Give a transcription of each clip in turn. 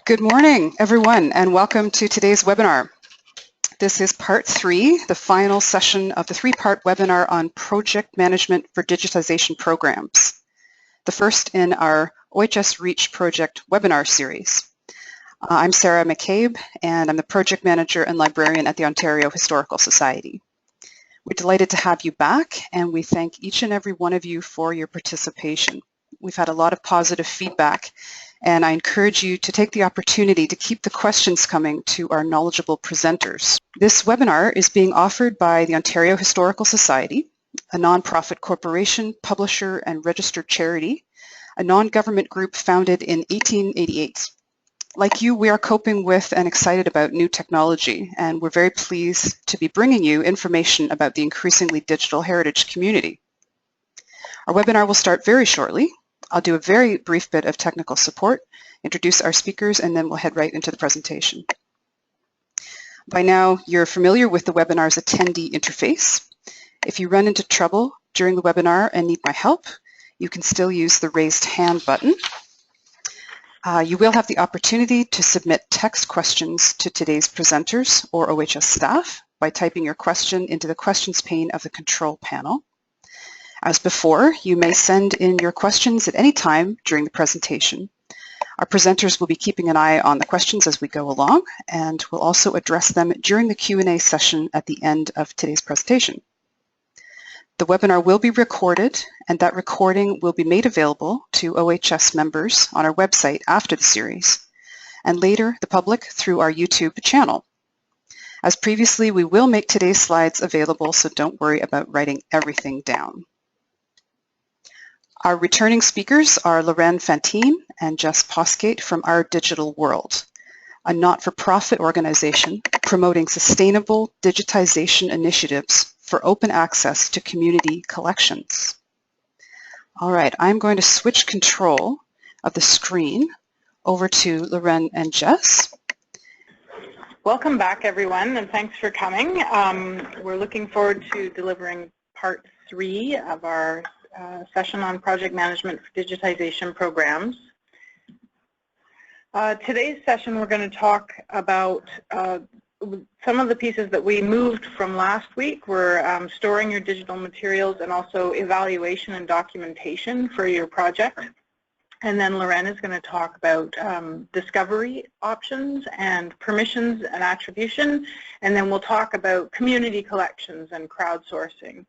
Good morning, everyone, and welcome to today's webinar. This is part 3, the final session of the 3-part webinar on project management for digitization programs, the first in our OHS Reach project webinar series. I'm Sarah McCabe, and I'm the project manager and librarian at the Ontario Historical Society. We're delighted to have you back, and we thank each and every one of you for your participation. We've had a lot of positive feedback, and I encourage you to take the opportunity to keep the questions coming to our knowledgeable presenters. This webinar is being offered by the Ontario Historical Society, a nonprofit corporation, publisher, and registered charity, a non-government group founded in 1888. Like you, we are coping with and excited about new technology, and we're very pleased to be bringing you information about the increasingly digital heritage community. Our webinar will start very shortly. I'll do a very brief bit of technical support, introduce our speakers, and then we'll head right into the presentation. By now, you're familiar with the webinar's attendee interface. If you run into trouble during the webinar and need my help, you can still use the raised hand button. You will have the opportunity to submit text questions to today's presenters or OHS staff by typing your question into the questions pane of the control panel. As before, you may send in your questions at any time during the presentation. Our presenters will be keeping an eye on the questions as we go along, and we'll also address them during the Q&A session at the end of today's presentation. The webinar will be recorded, and that recording will be made available to OHS members on our website after the series, and later the public through our YouTube channel. As previously, we will make today's slides available, so don't worry about writing everything down. Our returning speakers are Loren Fantin and Jess Posgate from OurDigitalWorld, a not-for-profit organization promoting sustainable digitization initiatives for open access to community collections. All right, I'm going to switch control of the screen over to Loren and Jess. Welcome back, everyone, and thanks for coming. We're looking forward to delivering part 3 of our session on project management for digitization programs. Today's session we're going to talk about some of the pieces that we moved from last week. We're storing your digital materials and also evaluation and documentation for your project. And then Loren is going to talk about discovery options and permissions and attribution. And then we'll talk about community collections and crowdsourcing.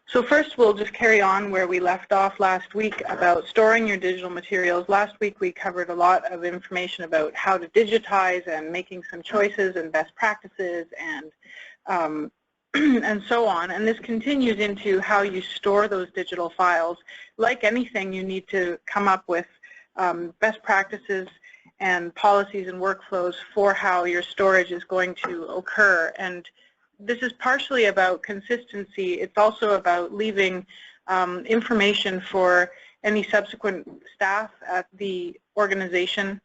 So first, we'll just carry on where we left off last week about storing your digital materials. Last week, we covered a lot of information about how to digitize and making some choices and best practices and so on. And this continues into how you store those digital files. Like anything, you need to come up with best practices and policies and workflows for how your storage is going to occur. And this is partially about consistency. It's also about leaving information for any subsequent staff at the organization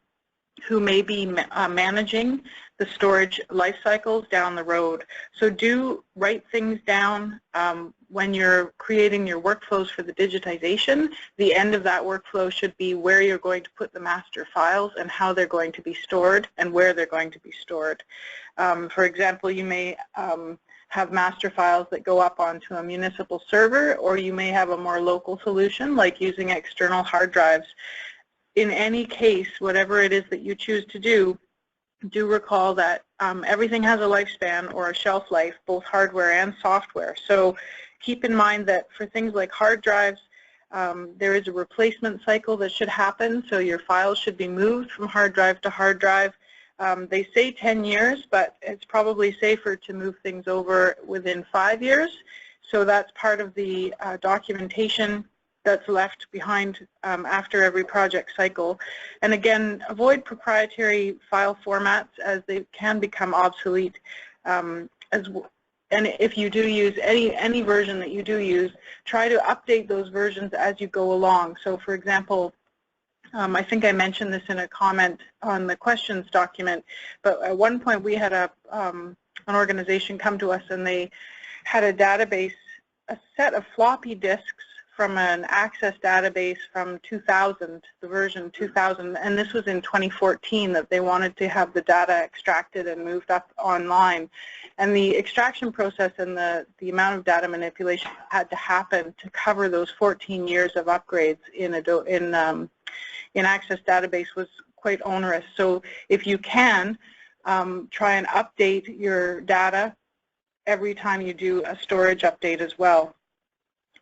who may be managing the storage life cycles down the road. So do write things down when you're creating your workflows for the digitization. The end of that workflow should be where you're going to put the master files and how they're going to be stored and where they're going to be stored. For example, you may have master files that go up onto a municipal server, or you may have a more local solution like using external hard drives. In any case, whatever it is that you choose to do recall that everything has a lifespan or a shelf life, both hardware and software. So keep in mind that for things like hard drives, there is a replacement cycle that should happen, so your files should be moved from hard drive to hard drive. They say 10 years, but it's probably safer to move things over within 5 years. So that's part of the documentation that's left behind after every project cycle. And again, avoid proprietary file formats as they can become obsolete. And if you do use any version that you do use, try to update those versions as you go along. So for example, I think I mentioned this in a comment on the questions document, but at one point we had an organization come to us and they had a database, a set of floppy disks from an Access database from 2000, the version 2000, and this was in 2014 that they wanted to have the data extracted and moved up online. And the extraction process and the amount of data manipulation had to happen to cover those 14 years of upgrades in Access database was quite onerous. So if you can, try and update your data every time you do a storage update as well.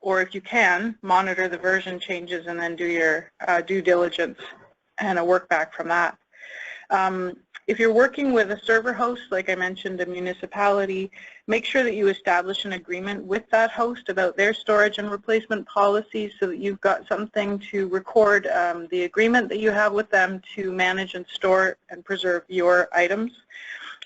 Or if you can, monitor the version changes and then do your due diligence and a work back from that. If you're working with a server host, like I mentioned, a municipality, make sure that you establish an agreement with that host about their storage and replacement policies so that you've got something to record the agreement that you have with them to manage and store and preserve your items.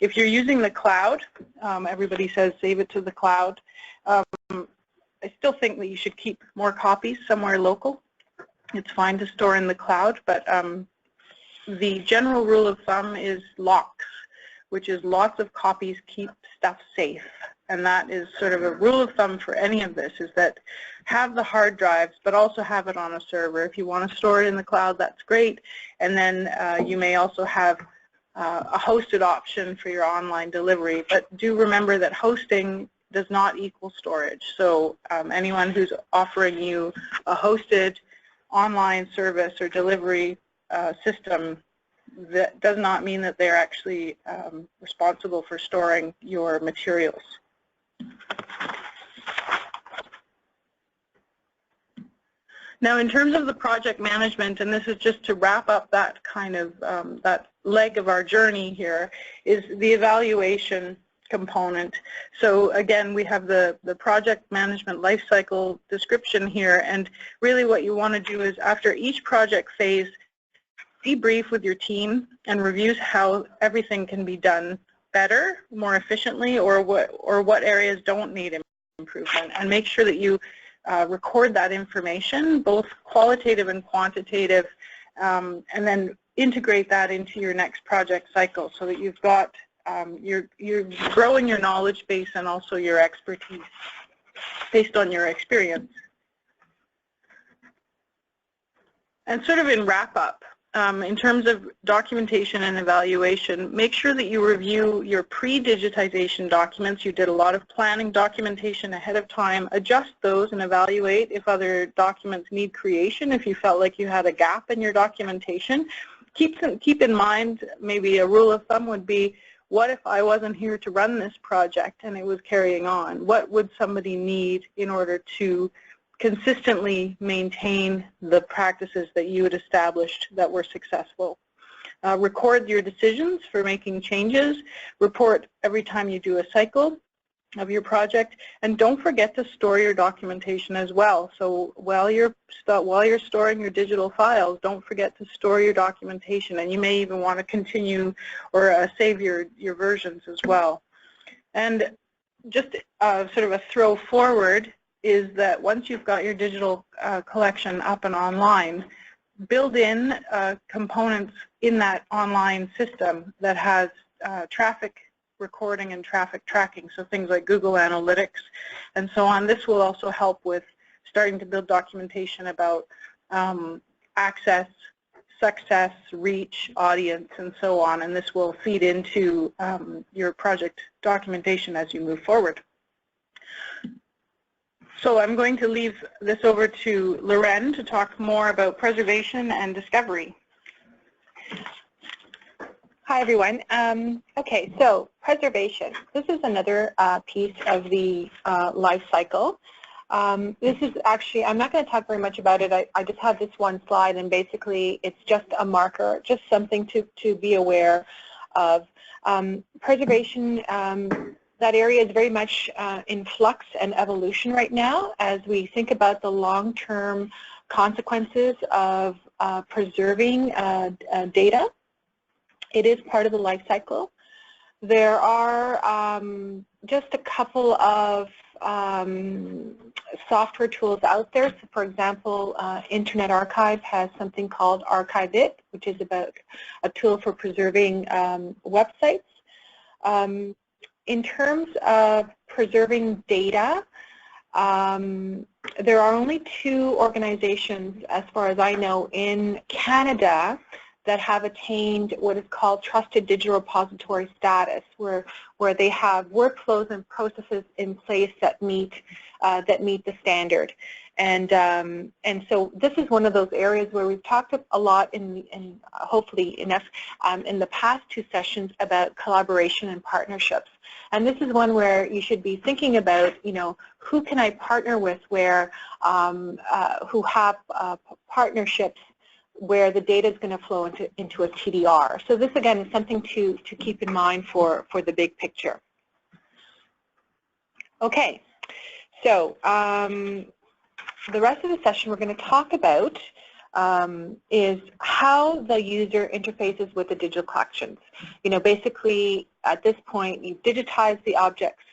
If you're using the cloud, everybody says save it to the cloud. I still think that you should keep more copies somewhere local. It's fine to store in the cloud, but the general rule of thumb is locks, which is lots of copies keep stuff safe. And that is sort of a rule of thumb for any of this, is that have the hard drives, but also have it on a server. If you want to store it in the cloud, that's great. And then you may also have a hosted option for your online delivery. But do remember that hosting does not equal storage. So anyone who's offering you a hosted online service or delivery system, that does not mean that they're actually responsible for storing your materials. Now, in terms of the project management, and this is just to wrap up that kind of that leg of our journey here, is the evaluation component. So again, we have the project management lifecycle description here, and really what you want to do is after each project phase, debrief with your team and reviews how everything can be done better, more efficiently, or what areas don't need improvement, and make sure that you record that information, both qualitative and quantitative, and then integrate that into your next project cycle so that you've got you're growing your knowledge base and also your expertise based on your experience. And sort of in wrap up, in terms of documentation and evaluation, make sure that you review your pre-digitization documents. You did a lot of planning documentation ahead of time. Adjust those and evaluate if other documents need creation, if you felt like you had a gap in your documentation. Keep in mind, maybe a rule of thumb would be, what if I wasn't here to run this project and it was carrying on? What would somebody need in order to consistently maintain the practices that you had established that were successful? Record your decisions for making changes. Report every time you do a cycle of your project, and don't forget to store your documentation as well. So while you're storing your digital files, don't forget to store your documentation, and you may even want to continue or save your versions as well. And just sort of a throw forward is that once you've got your digital collection up and online, build in components in that online system that has traffic recording and traffic tracking, so things like Google Analytics and so on. This will also help with starting to build documentation about access, success, reach, audience, and so on, and this will feed into your project documentation as you move forward. So I'm going to leave this over to Loren to talk more about preservation and discovery. Hi, everyone. Okay, so preservation. This is another piece of the life cycle. This is actually, I'm not going to talk very much about it. I just have this one slide, and basically it's just a marker, just something to be aware of. Preservation, that area is very much in flux and evolution right now as we think about the long-term consequences of preserving data. It is part of the life cycle. There are just a couple of software tools out there. So for example, Internet Archive has something called Archive It, which is about a tool for preserving websites. In terms of preserving data, there are only 2 organizations, as far as I know, in Canada that have attained what is called Trusted Digital Repository status, where they have workflows and processes in place that meet the standard. And so this is one of those areas where we've talked a lot in hopefully enough in the past 2 sessions about collaboration and partnerships. And this is one where you should be thinking about, who can I partner with where, who have partnerships where the data is going to flow into a TDR. So this, again, is something to keep in mind for the big picture. Okay, so the rest of the session we're going to talk about is how the user interfaces with the digital collections. Basically, at this point, you've digitized the objects,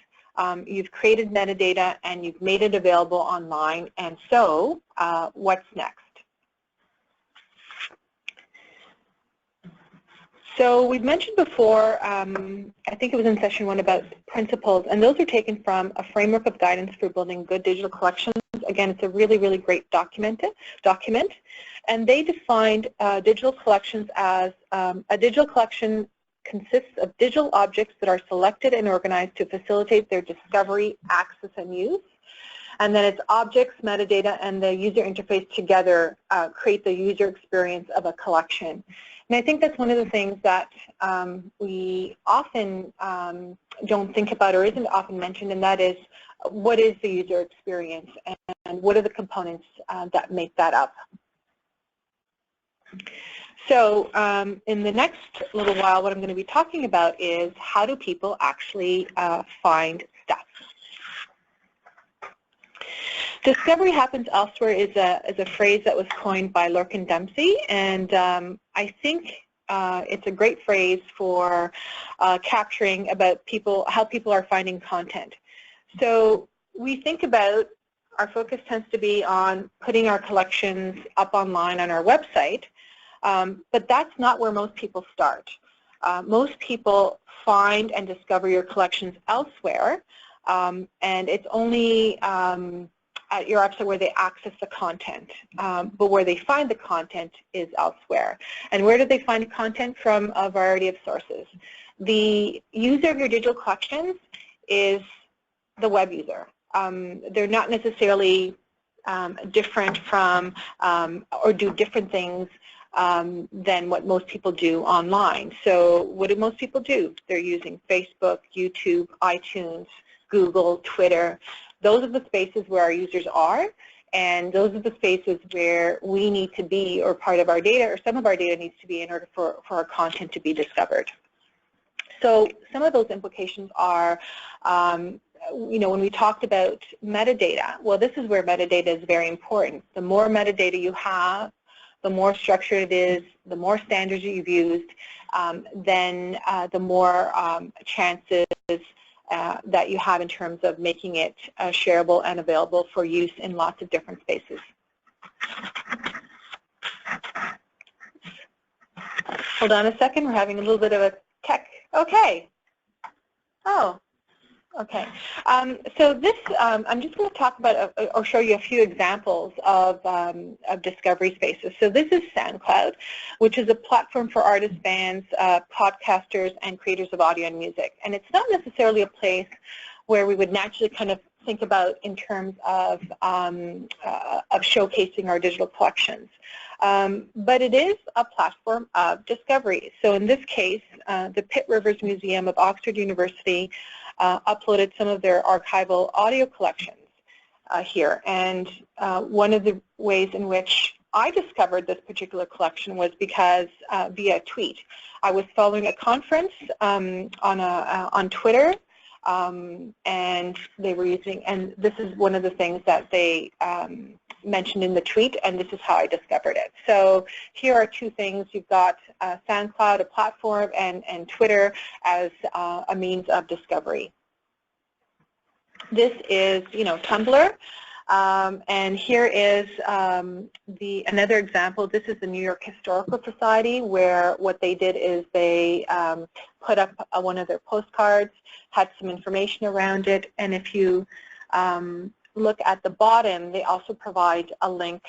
you've created metadata, and you've made it available online, and so what's next? So we've mentioned before, I think it was in session 1, about principles, and those are taken from a framework of guidance for building good digital collections. Again, it's a really, really great document, and they defined digital collections as a digital collection consists of digital objects that are selected and organized to facilitate their discovery, access, and use. And then it's objects, metadata, and the user interface together create the user experience of a collection. And I think that's one of the things that we often don't think about or isn't often mentioned, and that is, what is the user experience and what are the components that make that up? So in the next little while, what I'm going to be talking about is how do people actually find stuff. Discovery happens elsewhere is a phrase that was coined by Loren Dempsey, and I think it's a great phrase for capturing about how people are finding content. So we think about, our focus tends to be on putting our collections up online on our website, but that's not where most people start. Most people find and discover your collections elsewhere, and it's only at your website where they access the content, but where they find the content is elsewhere. And where do they find content? From a variety of sources. The user of your digital collections is the web user. They're not necessarily different from or do different things than what most people do online. So what do most people do? They're using Facebook, YouTube, iTunes, Google, Twitter. Those are the spaces where our users are, and those are the spaces where we need to be, or part of our data, or some of our data needs to be in order for our content to be discovered. So some of those implications are, when we talked about metadata, well, this is where metadata is very important. The more metadata you have, the more structured it is, the more standards you've used, then the more chances that you have in terms of making it shareable and available for use in lots of different spaces. Hold on a second, we're having a little bit of a tech. Okay. Oh, okay. So this, I'm just going to talk about or show you a few examples of discovery spaces. So this is SoundCloud, which is a platform for artists, bands, podcasters, and creators of audio and music. And it's not necessarily a place where we would naturally kind of think about in terms of showcasing our digital collections. But it is a platform of discovery. So in this case, the Pitt Rivers Museum of Oxford University uploaded some of their archival audio collections here. And one of the ways in which I discovered this particular collection was because via a tweet. I was following a conference on Twitter, and they were using, and this is one of the things that they mentioned in the tweet, and this is how I discovered it. So here are two things. You've got SoundCloud, a platform, and Twitter as a means of discovery. This is, Tumblr, and here is another example. This is the New York Historical Society, where what they did is they put up one of their postcards, had some information around it, and if you look at the bottom, they also provide a link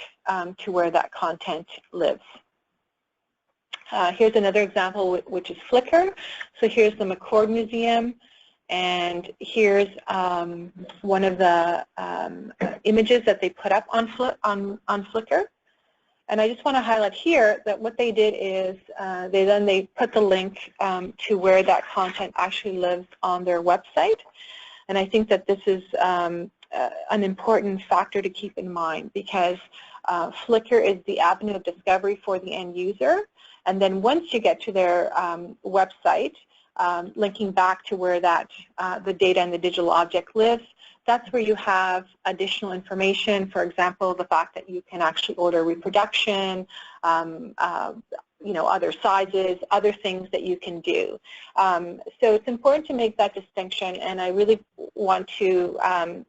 to where that content lives. Here's another example, which is Flickr. So here's the McCord Museum, and here's one of the images that they put up on Flickr. And I just want to highlight here that what they did is they put the link to where that content actually lives on their website. And I think that this is an important factor to keep in mind, because Flickr is the avenue of discovery for the end user. And then once you get to their website, linking back to where that the data and the digital object lives, that's where you have additional information. For example, the fact that you can actually order reproduction, other sizes, other things that you can do. So it's important to make that distinction, and I really want to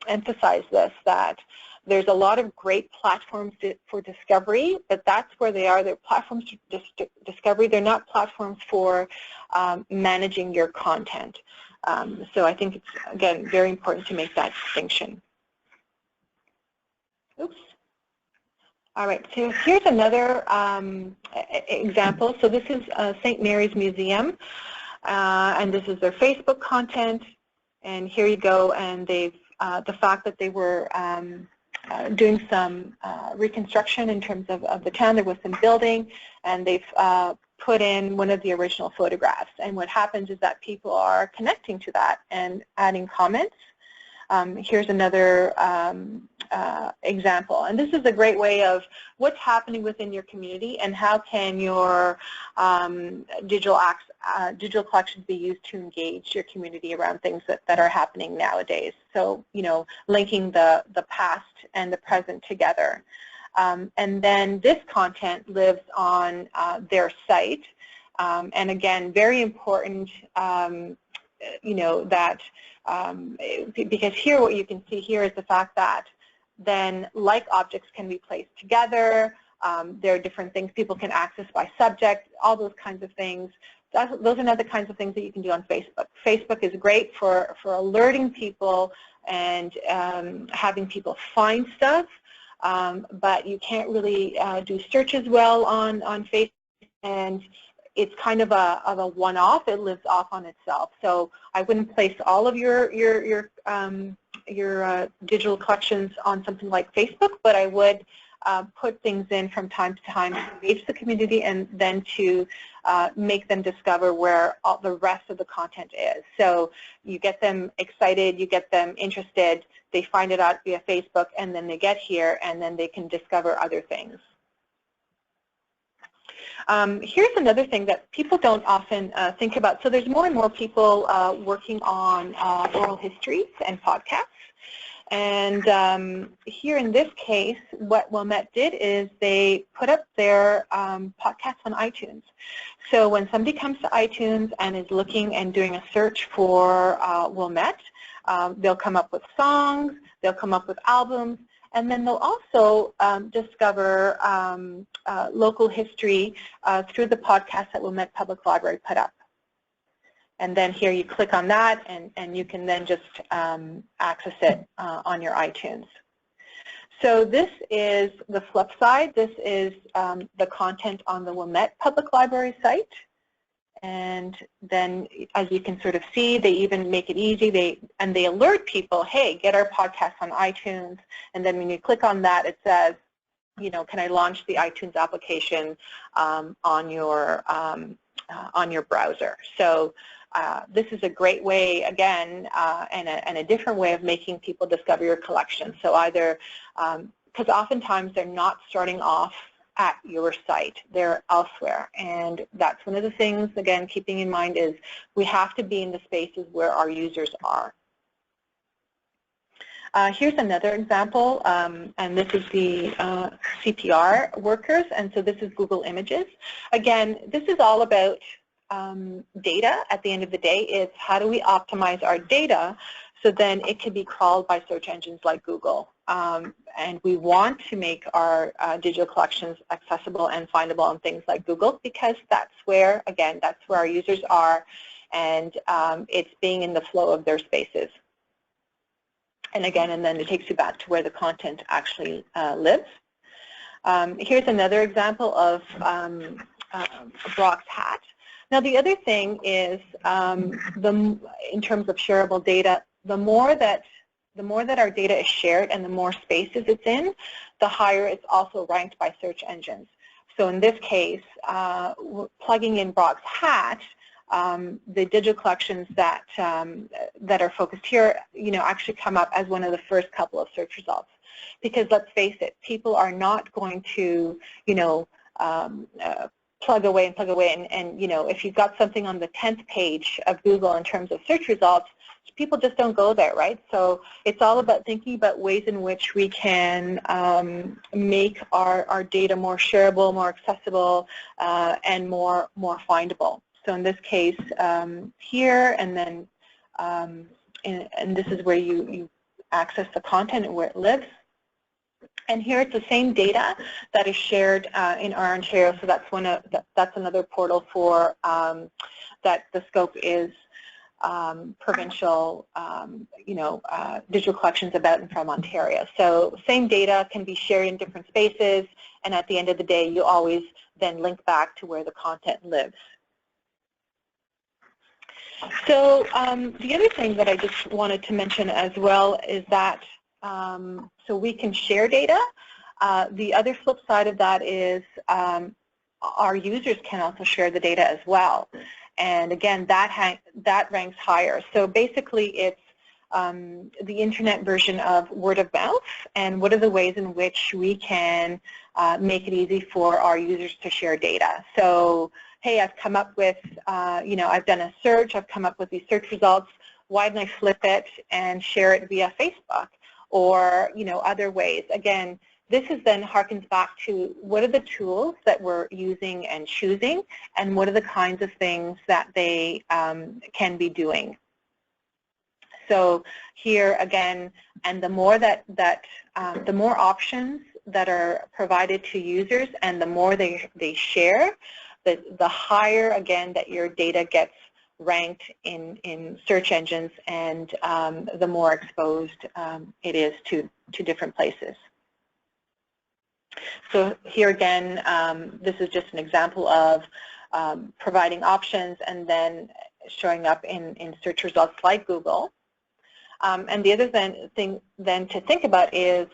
emphasize this, that there's a lot of great platforms for discovery, but that's where they are. They're platforms for discovery. They're not platforms for managing your content. So I think it's, again, very important to make that distinction. Oops. All right, so here's another example. So this is St. Mary's Museum, and this is their Facebook content. And here you go, and they've, the fact that they were doing some reconstruction in terms of the town. There was some building, and they've put in one of the original photographs. And what happens is that people are connecting to that and adding comments. Here's another example. And this is a great way of what's happening within your community and how can your digital collections be used to engage your community around things that are happening nowadays. So, linking the past and the present together. And then this content lives on their site. And again, very important, that because here what you can see here is the fact that then like objects can be placed together. There are different things people can access by subject, all those kinds of things. Those are not the kinds of things that you can do on Facebook. Facebook is great for alerting people and having people find stuff, but you can't really do searches well on Facebook, and it's kind of a one-off. It lives off on itself. So I wouldn't place all of your digital collections on something like Facebook, but I would put things in from time to time to engage the community and then to make them discover where all the rest of the content is. So you get them excited, you get them interested, they find it out via Facebook, and then they get here and then they can discover other things. Here's another thing that people don't often think about. So there's more and more people working on oral histories and podcasts. And here in this case, what Wilmette did is they put up their podcasts on iTunes. So when somebody comes to iTunes and is looking and doing a search for Wilmette, they'll come up with songs, they'll come up with albums, and then they'll also discover local history through the podcast that Wilmette Public Library put up. And then here you click on that, and you can then just access it on your iTunes. So this is the flip side. This is the content on the Wilmette Public Library site. And then, as you can sort of see, they even make it easy. They alert people, hey, get our podcast on iTunes. And then when you click on that, it says, can I launch the iTunes application on your browser? So this is a great way, again, and a different way of making people discover your collection. So either, because oftentimes they're not starting off at your site, they're elsewhere. And that's one of the things, again, keeping in mind is we have to be in the spaces where our users are. Here's another example, and this is the CPR workers, and so this is Google Images. Again, this is all about data at the end of the day. It's how do we optimize our data so then it can be crawled by search engines like Google. And we want to make our digital collections accessible and findable on things like Google, because that's where, again, that's where our users are, and it's being in the flow of their spaces. And again, and then it takes you back to where the content actually lives. Here's another example of Brock's hat. Now the other thing is, in terms of shareable data, the more that our data is shared and the more spaces it's in, the higher it's also ranked by search engines. So in this case, plugging in Brock's hat, the digital collections that are focused here, actually come up as one of the first couple of search results. Because let's face it, people are not going to, plug away and if you've got something on the 10th page of Google in terms of search results, people just don't go there, right? So it's all about thinking about ways in which we can make our data more shareable, more accessible, and more findable. So in this case, here, and then, and this is where you access the content and where it lives. And here it's the same data that is shared in Ontario. So that's another portal for that the scope is provincial, digital collections about and from Ontario. So same data can be shared in different spaces, and at the end of the day, you always then link back to where the content lives. So the other thing that I just wanted to mention as well is that so we can share data. The other flip side of that is our users can also share the data as well. And again, that ranks higher. So basically it's the internet version of word of mouth, and what are the ways in which we can make it easy for our users to share data. So, hey, I've come up with, I've done a search, I've come up with these search results, why don't I flip it and share it via Facebook? Or, other ways. Again, this is then harkens back to what are the tools that we're using and choosing, and what are the kinds of things that they can be doing. So here again, and the more the more options that are provided to users, and the more they share, the higher again that your data gets ranked in search engines, and the more exposed it is to different places. So here again, this is just an example of providing options and then showing up in search results like Google. And the other thing to think about is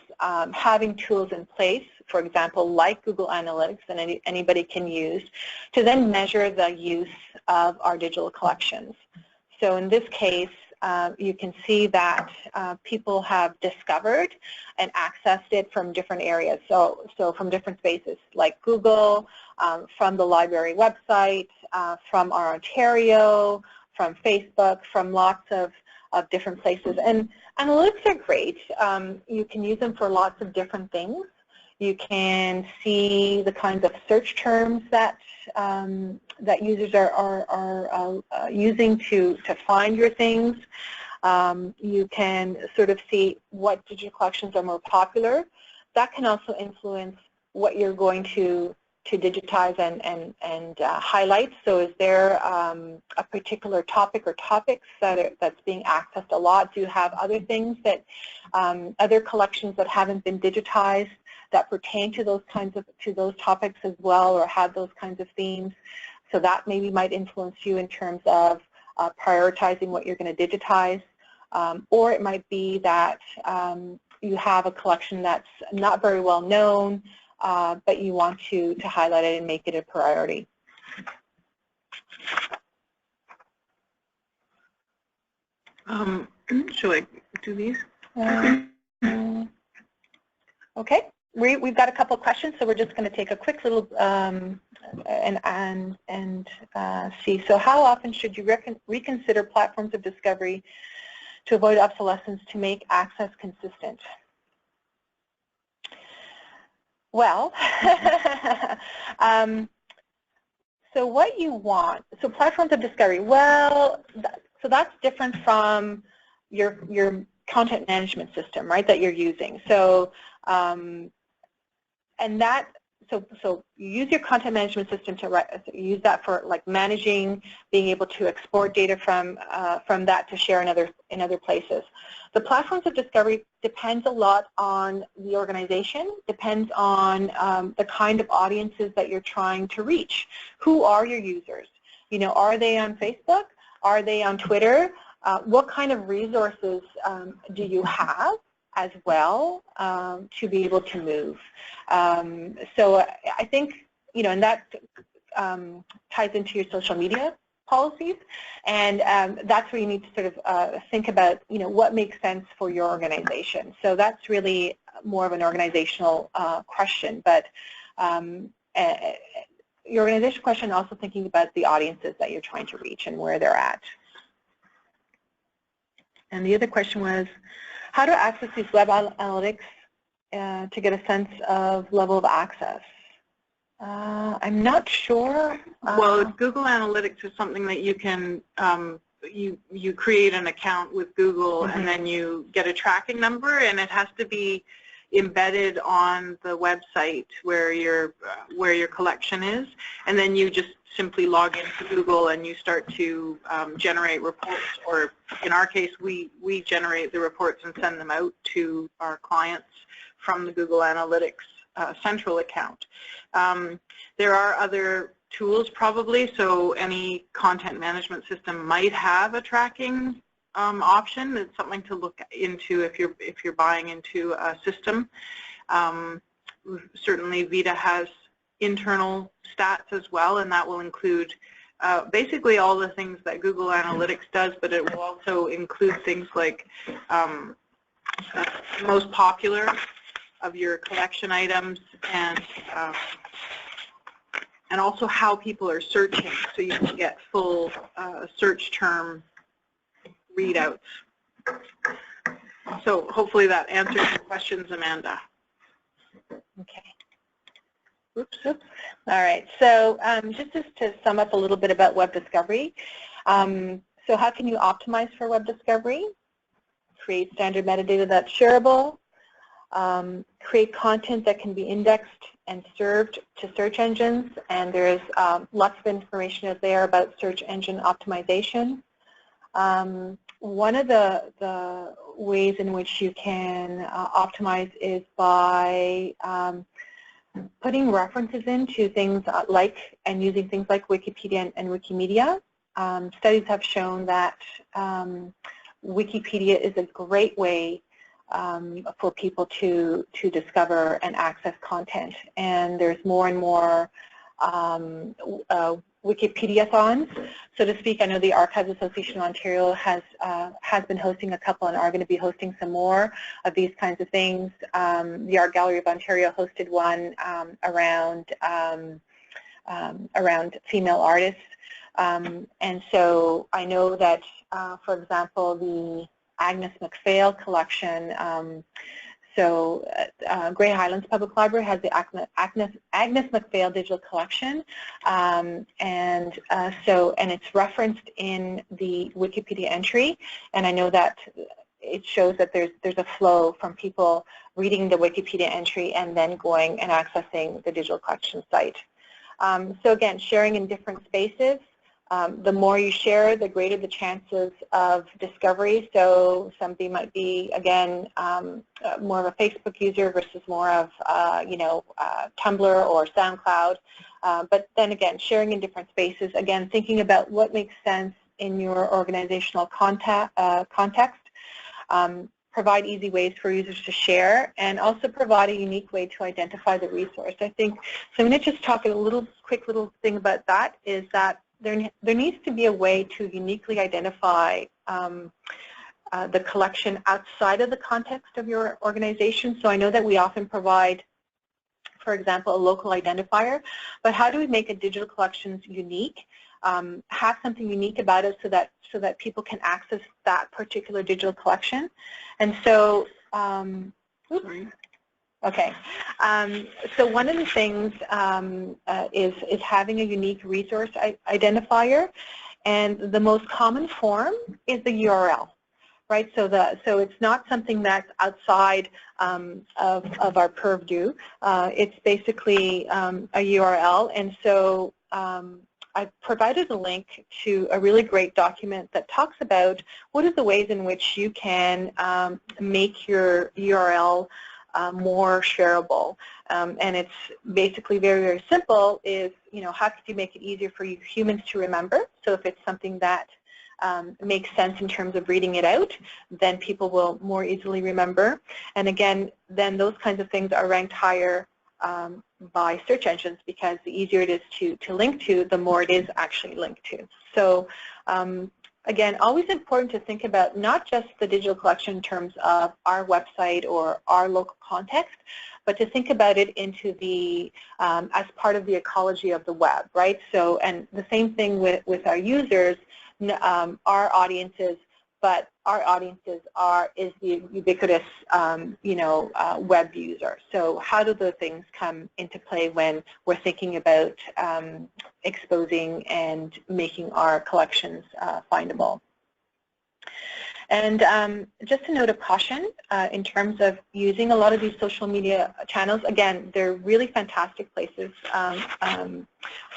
having tools in place, for example, like Google Analytics, and anybody can use, to then measure the use of our digital collections. So in this case, you can see that people have discovered and accessed it from different areas. So from different spaces like Google, from the library website, from our Ontario, from Facebook, from lots of different places. And analytics are great. You can use them for lots of different things. You can see the kinds of search terms that that users are using to find your things. You can sort of see what digital collections are more popular. That can also influence what you're going to digitize and highlight. So is there a particular topic or topics that's being accessed a lot? Do you have other things that, other collections that haven't been digitized that pertain to those topics as well, or have those kinds of themes? So that maybe might influence you in terms of prioritizing what you're going to digitize. Or it might be that you have a collection that's not very well known, but you want to highlight it and make it a priority. Should I do these? Okay, we've got a couple of questions, so we're just going to take a quick little and see. So how often should you reconsider platforms of discovery to avoid obsolescence to make access consistent? Well, so what you want, so platforms of discovery, well, so that's different from your content management system, right, that you're using. So, so you use your content management system to use that for like managing, being able to export data from that to share in other places. The platforms of discovery depends a lot on the organization, depends on the kind of audiences that you're trying to reach. Who are your users? You know, are they on Facebook? Are they on Twitter? What kind of resources do you have as well to be able to move? So I think, you know, and that ties into your social media policies, and that's where you need to sort of think about, you know, what makes sense for your organization. So that's really more of an organizational question, but your organizational question, also thinking about the audiences that you're trying to reach and where they're at. And the other question was, how to access these web analytics to get a sense of level of access? I'm not sure. Well, Google Analytics is something that you can, you create an account with Google, and then you get a tracking number, and it has to be embedded on the website where your collection is, and then you just simply log into Google and you start to generate reports, or in our case we generate the reports and send them out to our clients from the Google Analytics central account. There are other tools probably, so any content management system might have a tracking option. It's something to look into if you're buying into a system. Certainly Vita has internal stats as well, and that will include basically all the things that Google Analytics does, but it will also include things like most popular of your collection items, and also how people are searching, so you can get full search term readouts. So hopefully that answers your questions, Amanda. Okay. Oops. All right. So just to sum up a little bit about web discovery. So how can you optimize for web discovery? Create standard metadata that's shareable. Create content that can be indexed and served to search engines, and there's lots of information out there about search engine optimization. One of the ways in which you can optimize is by putting references into things like, and using things like Wikipedia and Wikimedia. Studies have shown that Wikipedia is a great way for people to discover and access content, and there's more and more Wikipedia-thons, so to speak. I know the Archives Association of Ontario has been hosting a couple and are going to be hosting some more of these kinds of things. The Art Gallery of Ontario hosted one around female artists, and so I know that, for example, the Agnes MacPhail collection. So Grey Highlands Public Library has the Agnes MacPhail digital collection, and it's referenced in the Wikipedia entry, and I know that it shows that there's a flow from people reading the Wikipedia entry and then going and accessing the digital collection site. So again, sharing in different spaces. The more you share, the greater the chances of discovery. So somebody might be, again, more of a Facebook user versus more of, Tumblr or SoundCloud. But then again, sharing in different spaces. Again, thinking about what makes sense in your organizational context. Provide easy ways for users to share, and also provide a unique way to identify the resource. I think, so I'm going to just talk a quick little thing about that, is that there needs to be a way to uniquely identify the collection outside of the context of your organization. So I know that we often provide, for example, a local identifier, but how do we make a digital collections unique, have something unique about it so that people can access that particular digital collection? And so, okay, so one of the things is having a unique resource identifier, and the most common form is the URL, right? So it's not something that's outside of our purview. It's basically a URL, and so I've provided a link to a really great document that talks about what are the ways in which you can make your URL more shareable. And it's basically very, very simple is, how could you make it easier for you humans to remember? So if it's something that makes sense in terms of reading it out, then people will more easily remember. And again, then those kinds of things are ranked higher by search engines, because the easier it is to link to, the more it is actually linked to. So again, always important to think about not just the digital collection in terms of our website or our local context, but to think about it into the as part of the ecology of the web, right? So, and the same thing with our users, our audiences, but our audiences is the ubiquitous, web user. So how do those things come into play when we're thinking about exposing and making our collections findable? And just a note of caution in terms of using a lot of these social media channels. Again, they're really fantastic places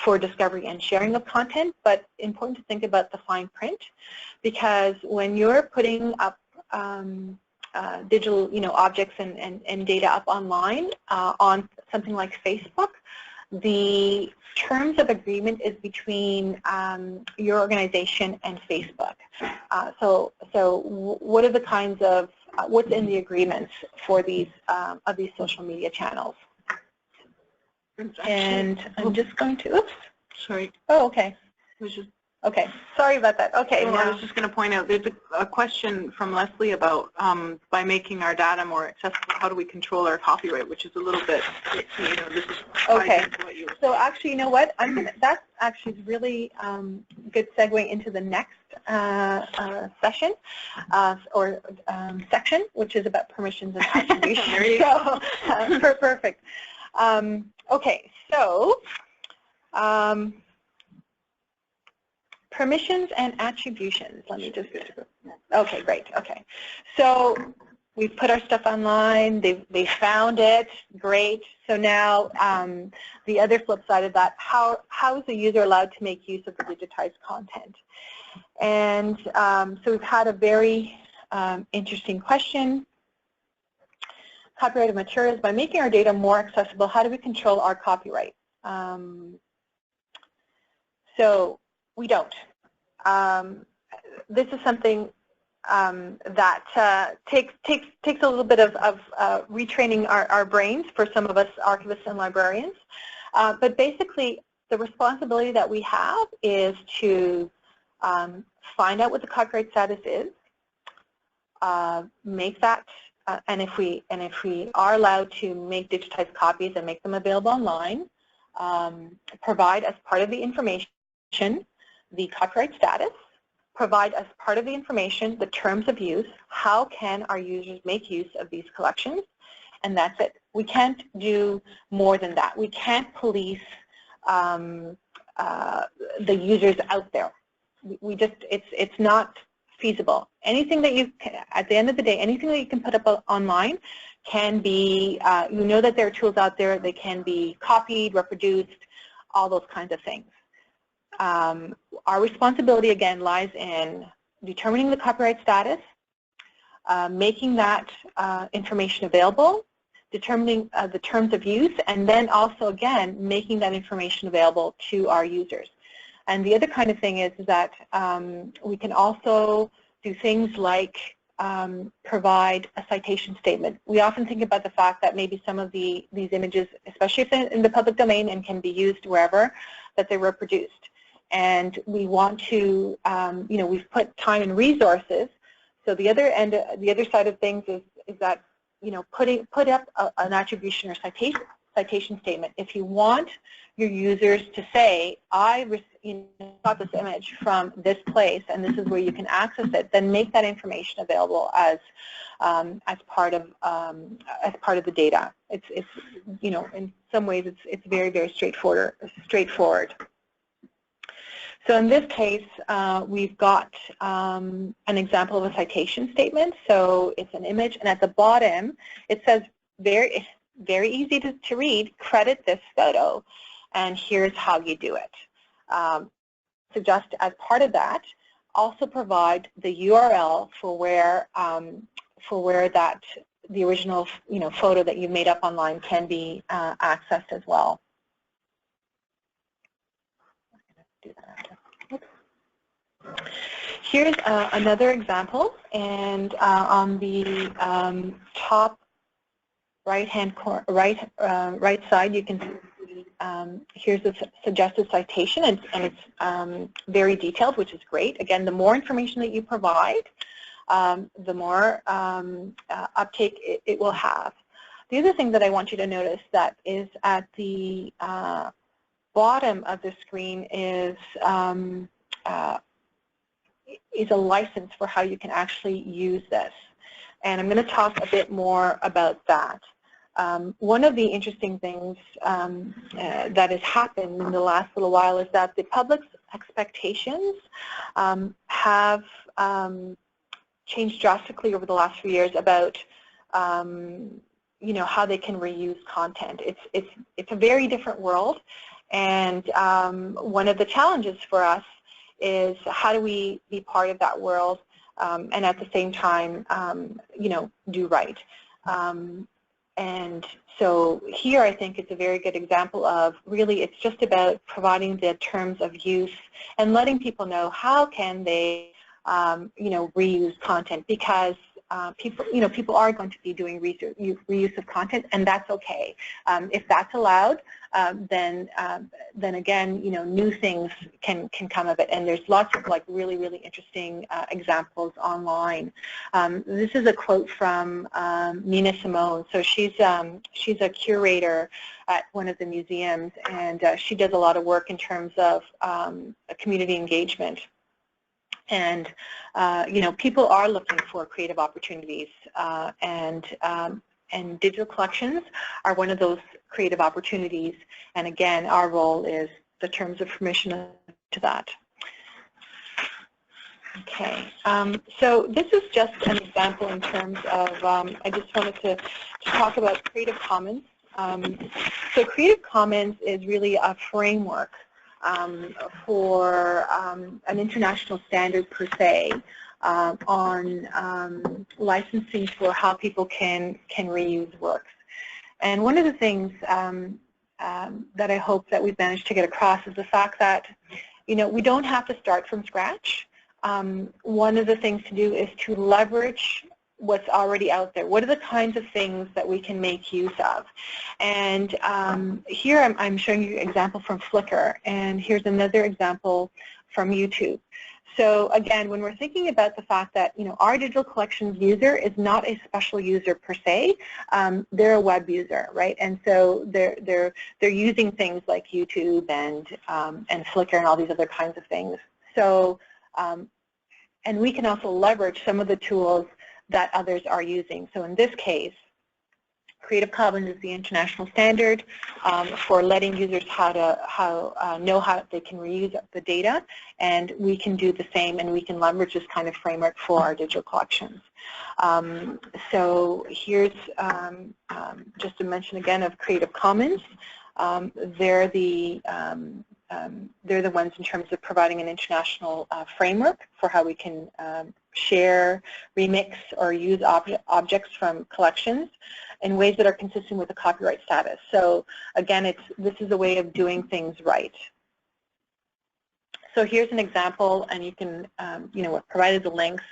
for discovery and sharing of content, but important to think about the fine print, because when you're putting up digital, objects and data up online on something like Facebook, the terms of agreement is between your organization and Facebook. So what are the kinds of, what's in the agreements for these social media channels? And I'm just going to, oops. Sorry. Oh, okay. Okay, sorry about that. Okay. I was just going to point out, there's a question from Leslie about by making our data more accessible, how do we control our copyright, which is a little bit, this is okay. What you were so actually, you know what? That's actually really good segue into the next session or section, which is about permissions and attribution. There you go. Perfect. Okay, so. Permissions and attributions. Let me just, okay, great, okay. So we put our stuff online, they found it, great. So now the other flip side of that, how is the user allowed to make use of the digitized content? And so we've had a very interesting question. Copyrighted materials, by making our data more accessible, how do we control our copyright? So we don't. This is something that takes a little bit of retraining our brains for some of us archivists and librarians. But basically, the responsibility that we have is to find out what the copyright status is, make that, and if we are allowed to make digitized copies and make them available online, provide as part of the information the copyright status, provide as part of the information the terms of use, how can our users make use of these collections, and that's it. We can't do more than that. We can't police the users out there. We just, it's not feasible. Anything that you, at the end of the day, anything that you can put up online can be, that there are tools out there, they can be copied, reproduced, all those kinds of things. Our responsibility, again, lies in determining the copyright status, making that information available, determining the terms of use, and then also, again, making that information available to our users. And the other kind of thing is that we can also do things like provide a citation statement. We often think about the fact that maybe some of these images, especially if they're in the public domain and can be used wherever, that they were produced. And we want to, we've put time and resources. So the other end, the other side of things is that, put up an attribution or citation statement. If you want your users to say, I got this image from this place and this is where you can access it, then make that information available as part of the data. It's in some ways it's very, very straightforward. So in this case, we've got an example of a citation statement. So it's an image, and at the bottom, it says, very easy to read, credit this photo, and here's how you do it. So just as part of that, also provide the URL for where the original photo that you made up online can be accessed as well. Here's another example, and on the top right side, you can see here's a suggested citation, and it's very detailed, which is great. Again, the more information that you provide, the more uptake it will have. The other thing that I want you to notice that is at the bottom of the screen is a license for how you can actually use this. And I'm going to talk a bit more about that. One of the interesting things that has happened in the last little while is that the public's expectations have changed drastically over the last few years about how they can reuse content. It's a very different world, and one of the challenges for us is how do we be part of that world and at the same time do right. And so here I think it's a very good example of really it's just about providing the terms of use and letting people know how can they reuse content, because people are going to be doing reuse of content, and that's okay. If that's allowed, then again, new things can come of it, and there's lots of really interesting examples online. This is a quote from Nina Simone. So she's a curator at one of the museums, and she does a lot of work in terms of community engagement. And people are looking for creative opportunities, and digital collections are one of those creative opportunities. And again, our role is the terms of permission to that. Okay, so this is just an example in terms of, I just wanted to talk about Creative Commons. So Creative Commons is really a framework for an international standard per se on licensing for how people can reuse works. And one of the things that I hope that we've managed to get across is the fact that we don't have to start from scratch. One of the things to do is to leverage what's already out there. What are the kinds of things that we can make use of? And here I'm showing you an example from Flickr, and here's another example from YouTube. So again, when we're thinking about the fact that our digital collections user is not a special user per se, they're a web user, right? And so they're using things like YouTube and Flickr and all these other kinds of things. So and we can also leverage some of the tools that others are using. So in this case, Creative Commons is the international standard for letting users know how they can reuse the data, and we can do the same, and we can leverage this kind of framework for our digital collections. So here's just a mention again of Creative Commons. They're the ones in terms of providing an international framework for how we can share, remix, or use objects from collections in ways that are consistent with the copyright status. So again, this is a way of doing things right. So here's an example, and you can, provided the links,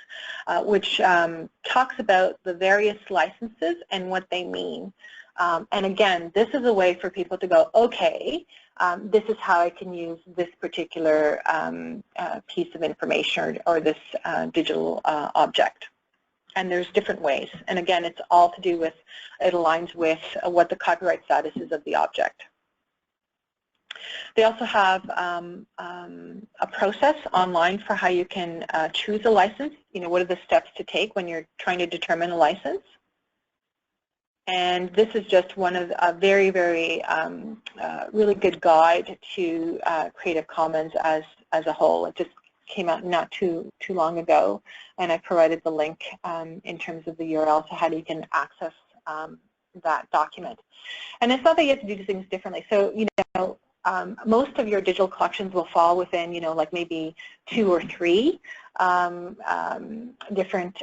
which talks about the various licenses and what they mean. And again, this is a way for people to go, okay, this is how I can use this particular piece of information or this digital object. And there's different ways. And again, it's all to do with, it aligns with what the copyright status is of the object. They also have a process online for how you can choose a license. What are the steps to take when you're trying to determine a license? And this is just one of a very, very really good guide to Creative Commons as as a whole. It just came out not too long ago, and I provided the link in terms of the URL to how you can access that document. And it's not that you have to do things differently. So, most of your digital collections will fall within, like maybe 2 or 3 different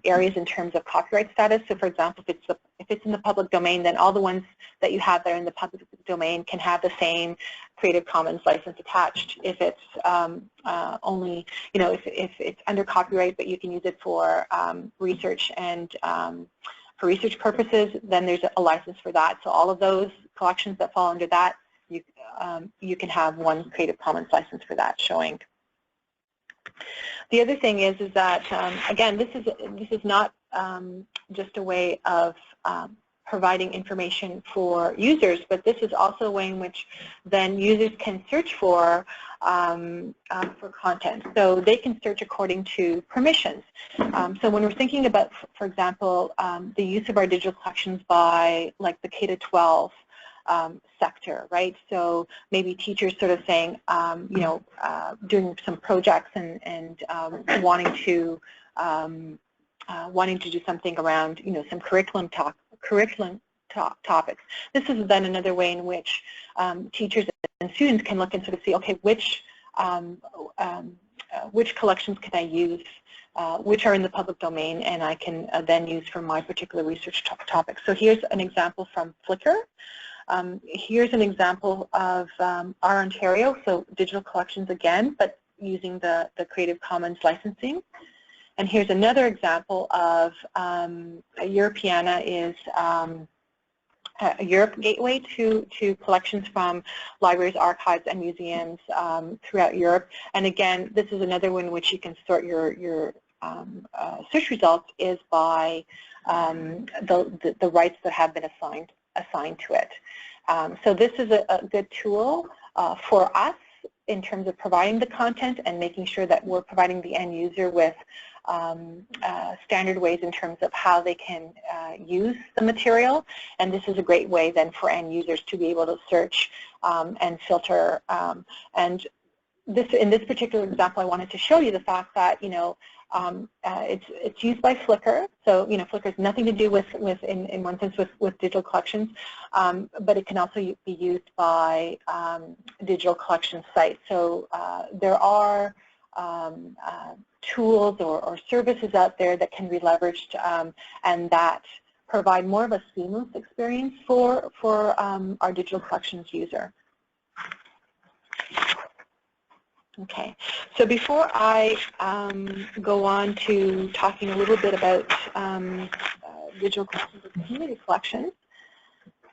areas in terms of copyright status. So, for example, if it's in the public domain, then all the ones that you have there in the public domain can have the same Creative Commons license attached. If it's only, if it's under copyright, but you can use it for research and for research purposes, then there's a license for that. So all of those collections that fall under that, you can have one Creative Commons license for that showing. The other thing is that again, this is not just a way of providing information for users, but this is also a way in which then users can search for content. So they can search according to permissions. So when we're thinking about, for example, the use of our digital collections by like the K-12 sector, right? So maybe teachers sort of saying, doing some projects and wanting to do something around, some curriculum topics. This is then another way in which teachers and students can look and sort of see, okay, which collections can I use, which are in the public domain, and I can then use for my particular research topic. So here's an example from Flickr. Here's an example of our Ontario, so digital collections again, but using the Creative Commons licensing. And here's another example of Europeana is a Europe gateway to collections from libraries, archives, and museums throughout Europe. And again, this is another one in which you can sort your search results is by the rights that have been assigned to it. So this is a good tool for us in terms of providing the content and making sure that we're providing the end user with standard ways in terms of how they can use the material. And this is a great way then for end users to be able to search and filter. And in this particular example, I wanted to show you the fact that, it's used by Flickr. So, Flickr has nothing to do with in one sense, with digital collections, but it can also be used by digital collection sites. So there are tools or services out there that can be leveraged and that provide more of a seamless experience for our digital collections user. Okay, so before I go on to talking a little bit about digital collections and community collections,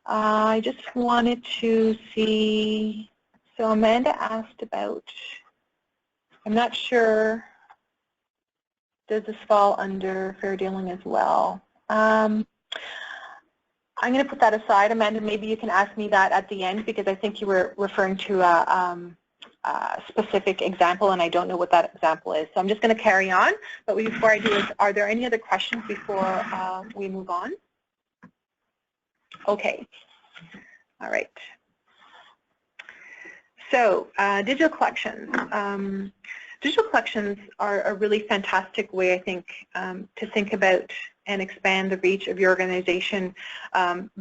I just wanted to see, so Amanda asked about, I'm not sure, does this fall under fair dealing as well? I'm going to put that aside, Amanda. Maybe you can ask me that at the end because I think you were referring to a specific example and I don't know what that example is. So I'm just going to carry on. But before I do, are there any other questions before we move on? Okay. All right. So digital collections. Digital collections are a really fantastic way, I think, to think about and expand the reach of your organization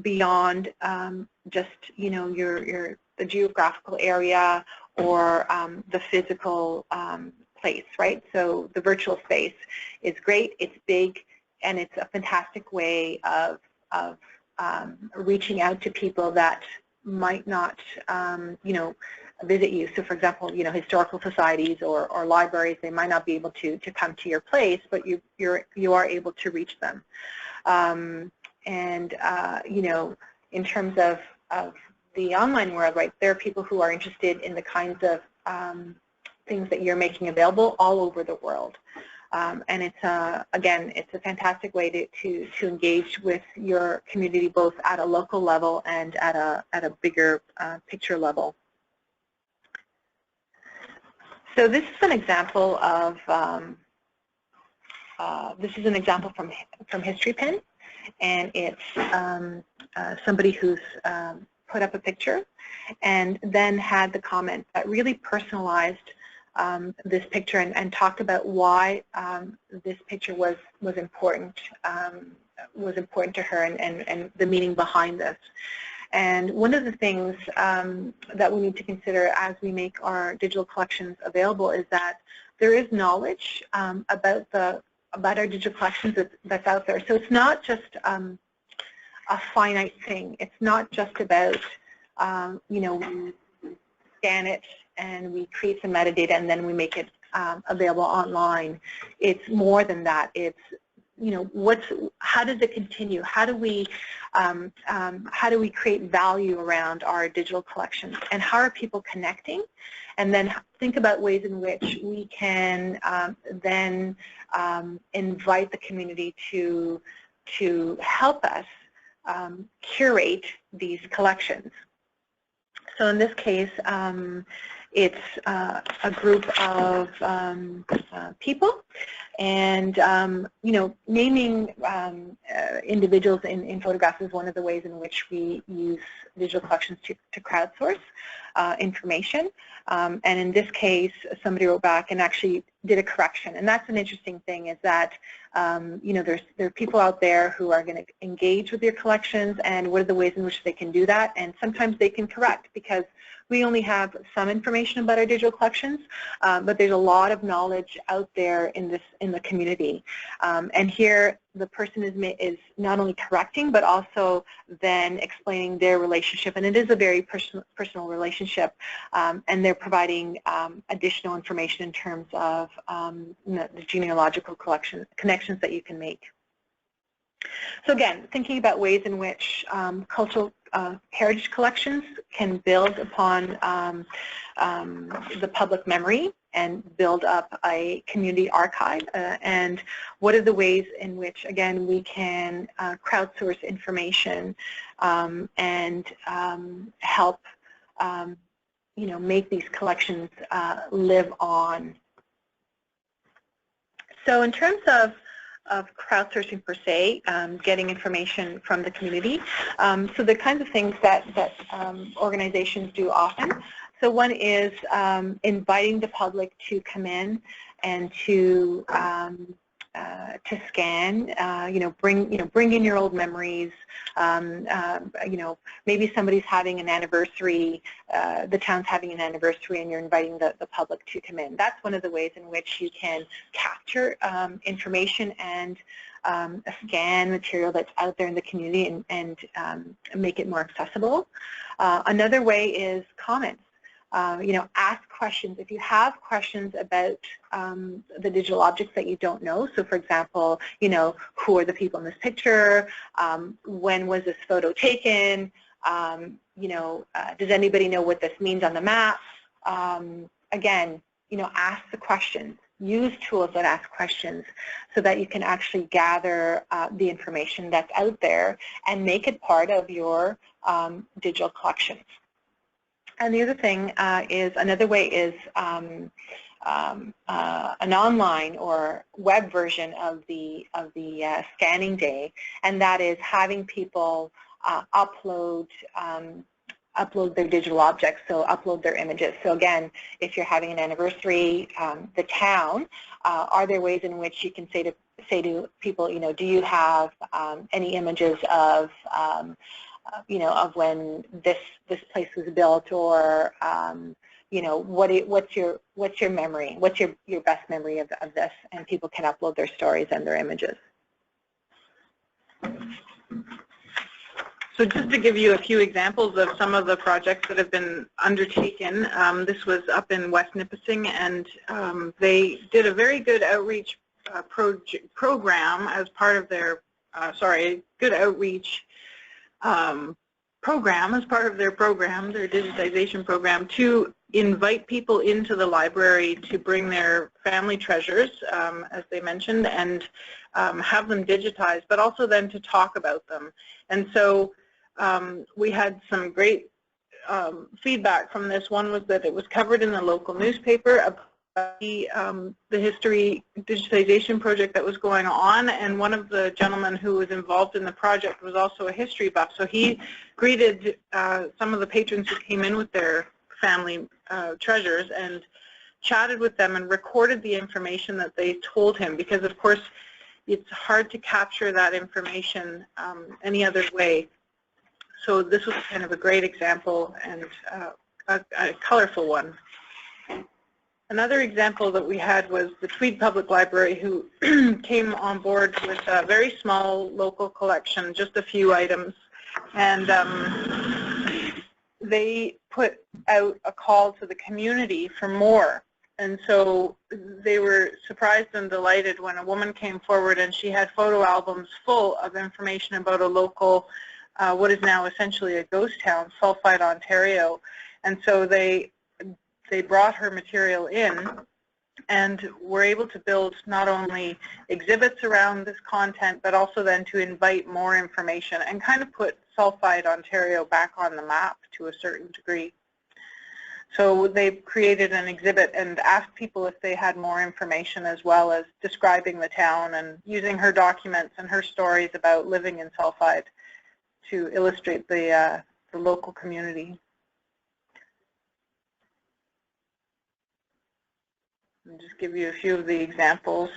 beyond just, the geographical area or the physical place, right? So the virtual space is great, it's big, and it's a fantastic way of reaching out to people that might not, visit you. So for example, historical societies or libraries, they might not be able to come to your place, but you are able to reach them. In terms of the online world, right, there are people who are interested in the kinds of things that you're making available all over the world. And it's again, it's a fantastic way to engage with your community both at a local level and at a bigger picture level. So this is an example of from History Pin, and it's somebody who's put up a picture and then had the comment that really personalized this picture and talked about why this picture was important to her and the meaning behind this. And one of the things that we need to consider as we make our digital collections available is that there is knowledge about our digital collections that's out there. So it's not just a finite thing. It's not just about, you know, we scan it and we create some metadata and then we make it available online. It's more than that. It's, you know, how does it continue? How do we create value around our digital collections? And how are people connecting? And then think about ways in which we can then invite the community to help us curate these collections. So in this case, it's a group of people, and you know, naming individuals in photographs is one of the ways in which we use digital collections to crowdsource information. And in this case, somebody wrote back and actually did a correction. And that's an interesting thing, is that you know, there are people out there who are going to engage with your collections, and what are the ways in which they can do that. And sometimes they can correct, because we only have some information about our digital collections, but there's a lot of knowledge out there in the community. And here the person is not only correcting, but also then explaining their relationship, and it is a very personal relationship, and they're providing additional information in terms of the genealogical connections that you can make. So again, thinking about ways in which cultural heritage collections can build upon the public memory and build up a community archive, and what are the ways in which, again, we can crowdsource information and help you know, make these collections live on. So in terms of crowdsourcing per se, getting information from the community. So the kinds of things that organizations do often. So one is inviting the public to come in and to scan, bring in your old memories. Maybe somebody's having an anniversary, the town's having an anniversary, and you're inviting the public to come in. That's one of the ways in which you can capture information and scan material that's out there in the community and make it more accessible. Another way is comments. Ask questions. If you have questions about the digital objects that you don't know, so for example, who are the people in this picture, when was this photo taken, does anybody know what this means on the map? Again, ask the questions. Use tools that ask questions so that you can actually gather the information that's out there and make it part of your digital collections. And the other thing another way is an online or web version of the scanning day, and that is having people upload their digital objects, so upload their images. So again, if you're having an anniversary, the town, are there ways in which you can say to people, do you have any images of when this place was built, or what's your memory? What's your best memory of this? And people can upload their stories and their images. So just to give you a few examples of some of the projects that have been undertaken, this was up in West Nipissing, and they did a very good outreach program as part of their, program as part of their program, their digitization program, to invite people into the library to bring their family treasures, as they mentioned, and have them digitized, but also then to talk about them. And so we had some great feedback from this. One was that it was covered in the local newspaper about the history digitization project that was going on, and one of the gentlemen who was involved in the project was also a history buff, so he greeted some of the patrons who came in with their family treasures and chatted with them and recorded the information that they told him, because of course it's hard to capture that information any other way. So this was kind of a great example and a colorful one. Another example that we had was the Tweed Public Library, who came on board with a very small local collection, just a few items, and they put out a call to the community for more. And so they were surprised and delighted when a woman came forward and she had photo albums full of information about a local, what is now essentially a ghost town, Sulphide, Ontario. And so they brought her material in and were able to build not only exhibits around this content, but also then to invite more information and kind of put Sulphide, Ontario back on the map to a certain degree. So they created an exhibit and asked people if they had more information, as well as describing the town and using her documents and her stories about living in Sulphide to illustrate the local community. I'll just give you a few of the examples.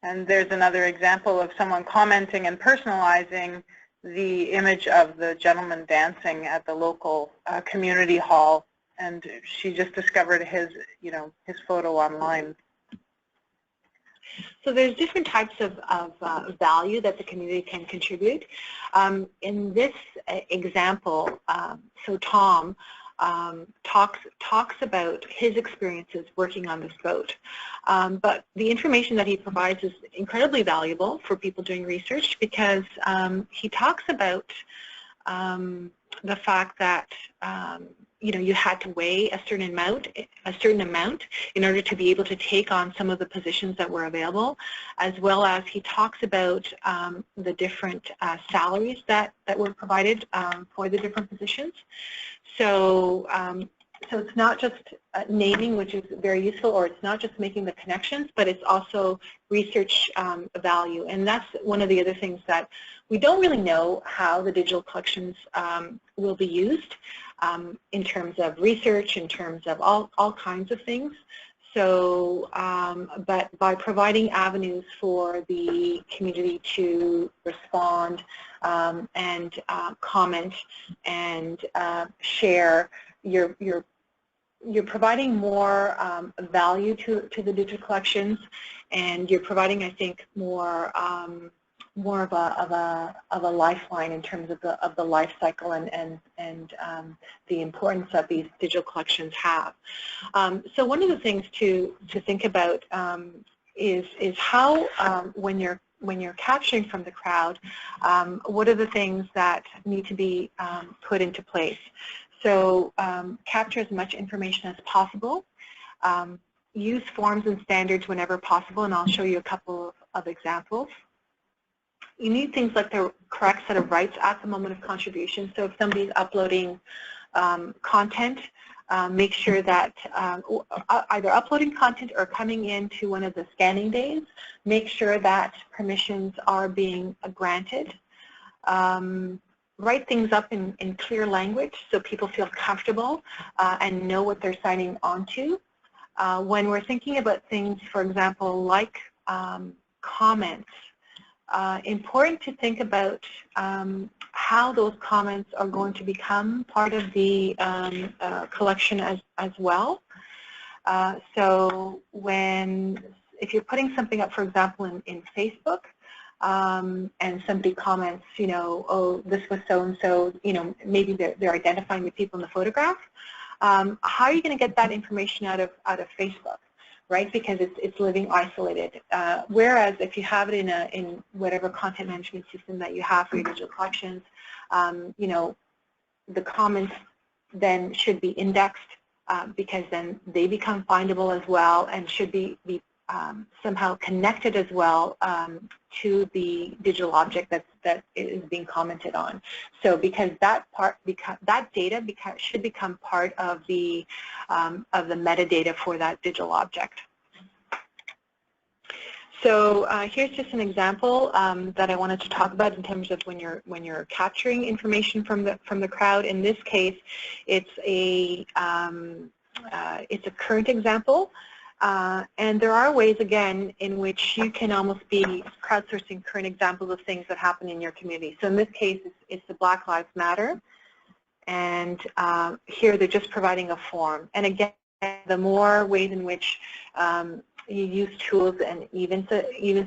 And there's another example of someone commenting and personalizing the image of the gentleman dancing at the local community hall, and she just discovered his photo online. So there's different types of value that the community can contribute. In this example, so Tom talks about his experiences working on this boat. But the information that he provides is incredibly valuable for people doing research, because he talks about the fact that you had to weigh a certain amount in order to be able to take on some of the positions that were available, as well as he talks about the different salaries that were provided for the different positions. So so it's not just naming, which is very useful, or it's not just making the connections, but it's also research value. And that's one of the other things that we don't really know how the digital collections will be used in terms of research, in terms of all kinds of things. So, but by providing avenues for the community to respond and comment and share, you're providing more value to the digital collections, and you're providing, I think, more of a lifeline in terms of the life cycle and the importance that these digital collections have. So one of the things to think about is how when you're capturing from the crowd, what are the things that need to be put into place? So capture as much information as possible. Use forms and standards whenever possible, and I'll show you a couple of examples. You need things like the correct set of rights at the moment of contribution. So if somebody's uploading content, make sure that either uploading content or coming into one of the scanning days, make sure that permissions are being granted. Write things up in clear language so people feel comfortable and know what they're signing on to. When we're thinking about things, for example, like comments, important to think about how those comments are going to become part of the collection as well. So if you're putting something up, for example, in Facebook, and somebody comments, oh, this was so-and-so, maybe they're identifying the people in the photograph, how are you going to get that information out of Facebook? Right, because it's living isolated. Whereas if you have it in whatever content management system that you have for your digital collections, the comments then should be indexed because then they become findable as well, and should be somehow connected as well to the digital object that is being commented on. So because that data should become part of the metadata for that digital object. So here's just an example that I wanted to talk about in terms of when you're capturing information from the crowd. In this case, it's a current example, and there are ways again in which you can almost be crowdsourcing current examples of things that happen in your community. So in this case, it's the Black Lives Matter, and here they're just providing a form. And again, the more ways in which you use tools, and even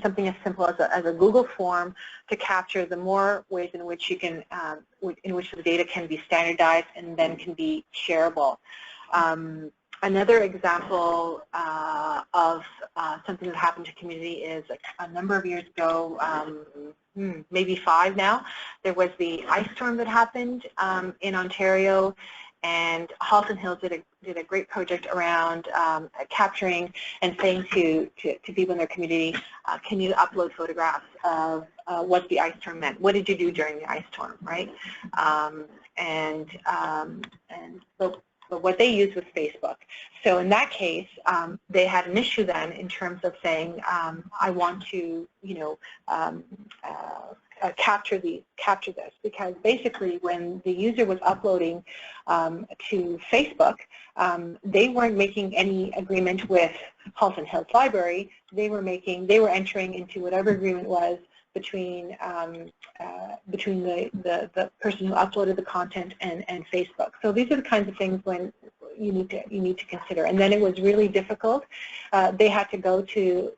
something as simple as a Google form to capture, the more ways in which you can, in which the data can be standardized and then can be shareable. Another example of something that happened to community is a number of years ago, maybe 5 now, there was the ice storm that happened in Ontario. And Halton Hills did a great project around capturing and saying to people in their community, can you upload photographs of what the ice storm meant? What did you do during the ice storm, right? But what they used was Facebook. So in that case, they had an issue then in terms of saying, I want to, capture this, because basically when the user was uploading to Facebook, they weren't making any agreement with Halton Hills Library. They were entering into whatever agreement was between the person who uploaded the content and Facebook. So these are the kinds of things when you need to consider. And then it was really difficult. They had to go to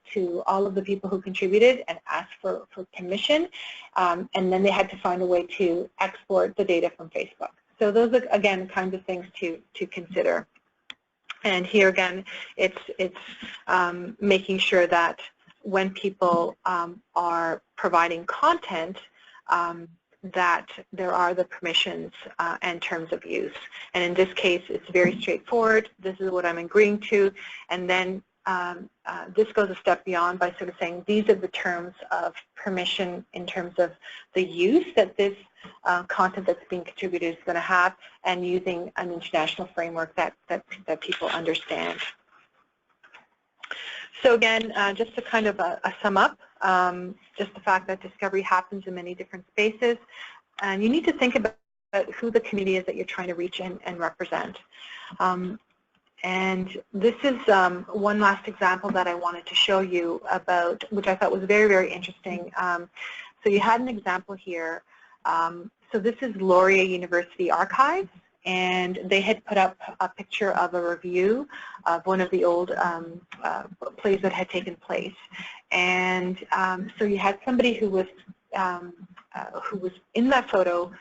all of the people who contributed and ask for permission, and then they had to find a way to export the data from Facebook. So those are, again, the kinds of things to consider. And here again, it's making sure that when people are providing content, that there are the permissions and terms of use. And in this case, it's very straightforward. This is what I'm agreeing to. And then this goes a step beyond by sort of saying these are the terms of permission in terms of the use that this content that's being contributed is going to have, and using an international framework that people understand. So again, just to kind of sum up, just the fact that discovery happens in many different spaces, and you need to think about who the community is that you're trying to reach and represent. And this is one last example that I wanted to show you about, which I thought was very, very interesting. So you had an example here. So this is Laurier University Archives, and they had put up a picture of a review of one of the old plays that had taken place. And so you had somebody who was in that photo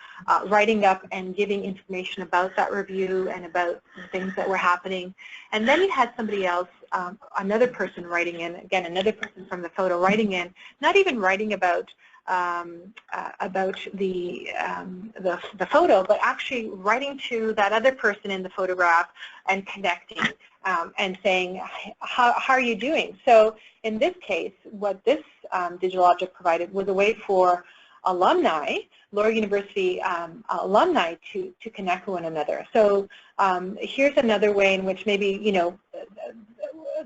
writing up and giving information about that review and about the things that were happening. And then you had somebody else, another person writing in, again, another person from the photo writing in, not even writing about the photo, but actually writing to that other person in the photograph and connecting and saying, how are you doing? So in this case, what this digital object provided was a way for alumni, Laurier University alumni, to connect with one another. So here's another way in which maybe, you know,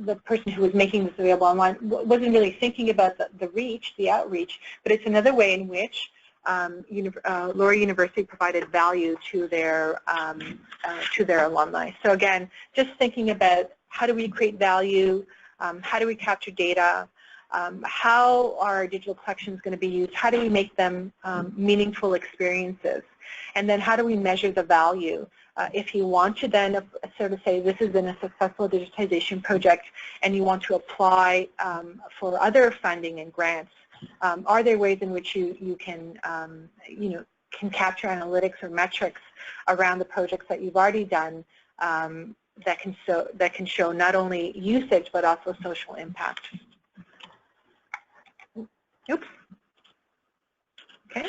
the person who was making this available online wasn't really thinking about the reach, the outreach, but it's another way in which Laurier University provided value to their alumni. So again, just thinking about how do we create value, how do we capture data, how are our digital collections going to be used, how do we make them meaningful experiences, and then how do we measure the value. If you want to then sort of say this has been a successful digitization project and you want to apply for other funding and grants, are there ways in which you can, can capture analytics or metrics around the projects that you've already done that can show not only usage but also social impact? Oops. Okay.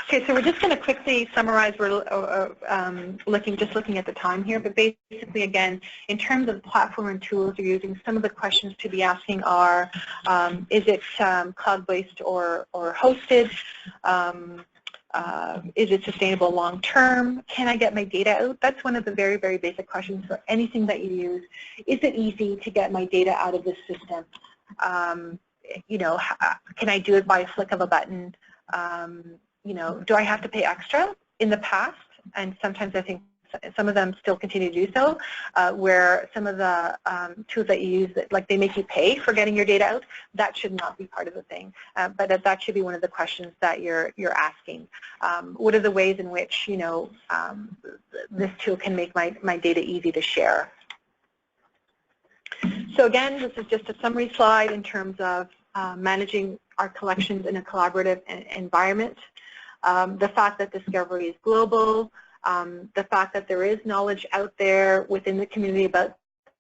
Okay, so we're just going to quickly summarize. We're looking at the time here, but basically, again, in terms of platform and tools you're using, some of the questions to be asking are, is it cloud-based or hosted? Is it sustainable long-term? Can I get my data out? That's one of the very, very basic questions for anything that you use. Is it easy to get my data out of this system? you know, can I do it by a flick of a button? You know, do I have to pay extra? In the past, and sometimes I think some of them still continue to do so, where some of the tools that you use, like they make you pay for getting your data out, that should not be part of the thing. But that should be one of the questions that you're asking. What are the ways in which, you know, this tool can make my data easy to share? So again, this is just a summary slide in terms of managing our collections in a collaborative environment. The fact that discovery is global, the fact that there is knowledge out there within the community about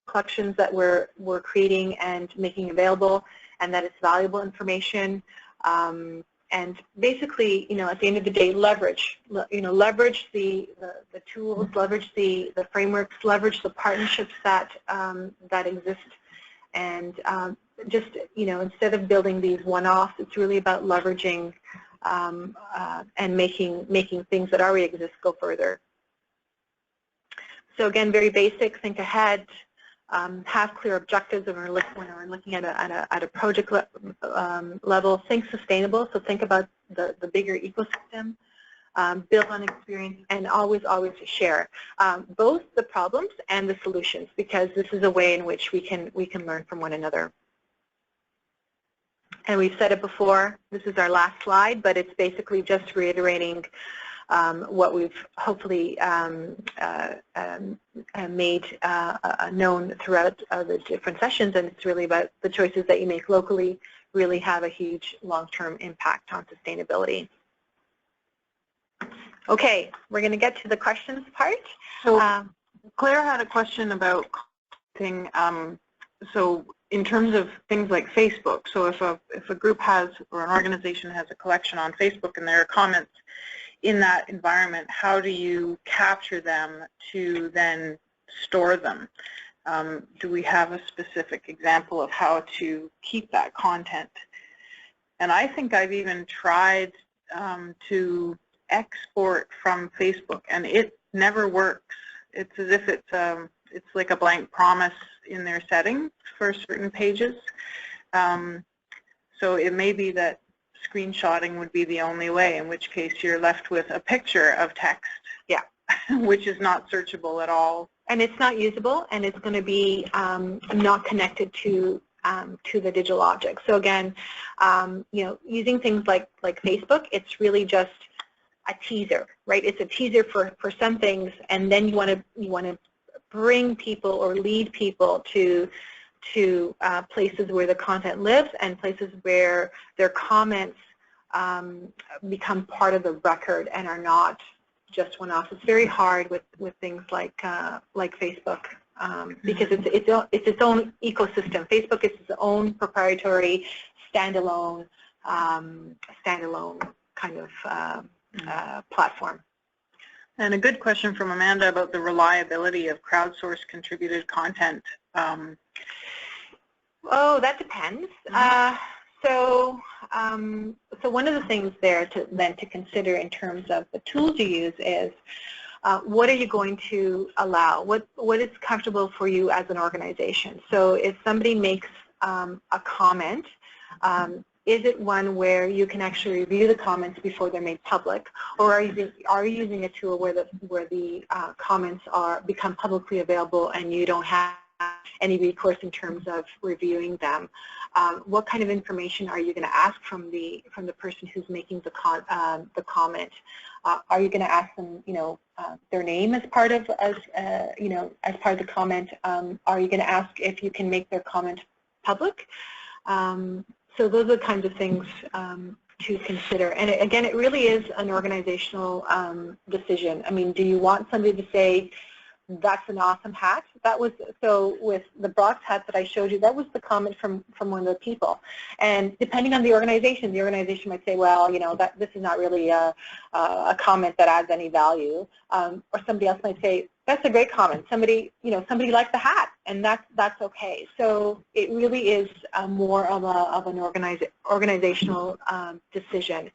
collections that we're creating and making available, and that it's valuable information. And basically, you know, at the end of the day, leverage the tools, leverage the frameworks, leverage the partnerships that that exist, and just, you know, instead of building these one-offs, it's really about leveraging and making things that already exist go further. So again, very basic, think ahead, have clear objectives when we're looking at a project level, think sustainable, so think about the bigger ecosystem, build on experience, and always to share both the problems and the solutions, because this is a way in which we can learn from one another. And we've said it before, this is our last slide, but it's basically just reiterating what we've hopefully made known throughout the different sessions, and it's really about the choices that you make locally really have a huge long-term impact on sustainability. Okay, we're going to get to the questions part. So Claire had a question about so in terms of things like Facebook, so if a group has, or an organization has a collection on Facebook and there are comments in that environment, how do you capture them to then store them? Do we have a specific example of how to keep that content? And I think I've even tried to export from Facebook, and it never works. It's as if it's like a blank promise in their settings for certain pages. So it may be that screenshotting would be the only way, in which case you're left with a picture of text, yeah, which is not searchable at all. And it's not usable, and it's going to be not connected to the digital object. So again, you know, using things like Facebook, it's really just a teaser, right? It's a teaser for some things, and then you want to bring people or lead people to places where the content lives and places where their comments become part of the record and are not just one-off. It's very hard with things like Facebook because it's its own ecosystem. Facebook is its own proprietary standalone kind of platform. And a good question from Amanda about the reliability of crowdsourced contributed content. Oh, that depends. So one of the things there to consider in terms of the tools you use is what are you going to allow? What is comfortable for you as an organization? So if somebody makes a comment, is it one where you can actually review the comments before they're made public, or are you using a tool where the comments become publicly available and you don't have any recourse in terms of reviewing them? What kind of information are you going to ask from the person who's making the comment? Are you going to ask them, you know, their name as part of you know, as part of the comment? Are you going to ask if you can make their comment public? So those are the kinds of things to consider. And again, it really is an organizational decision. I mean, do you want somebody to say, that's an awesome hat? That was, so with the Brock's hat that I showed you, that was the comment from one of the people. And depending on the organization might say, well, you know, this is not really a comment that adds any value. Or somebody else might say, that's a great comment. Somebody liked the hat, and that's okay. So it really is more of an organizational decision.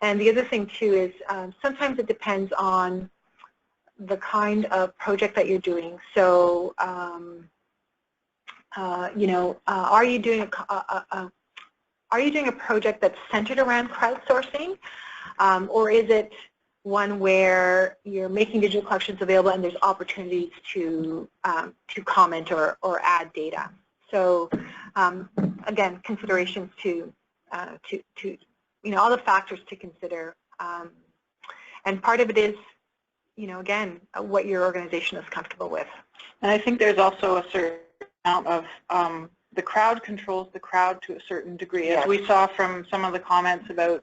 And the other thing too is sometimes it depends on the kind of project that you're doing. So you know, are you doing are you doing a project that's centered around crowdsourcing, or is it one where you're making digital collections available and there's opportunities to comment or add data? So again, considerations to all the factors to consider, and part of it is, again, what your organization is comfortable with. And I think there's also a certain amount of the crowd controls the crowd to a certain degree, as we saw from some of the comments about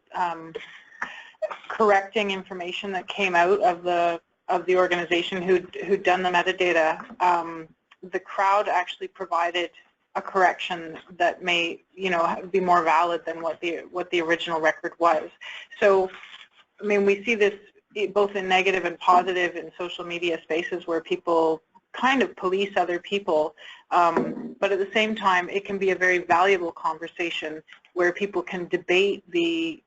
correcting information that came out of the organization who'd done the metadata. The crowd actually provided a correction that may, be more valid than what the original record was. So, I mean, we see this both in negative and positive in social media spaces where people kind of police other people, but at the same time, it can be a very valuable conversation where people can debate the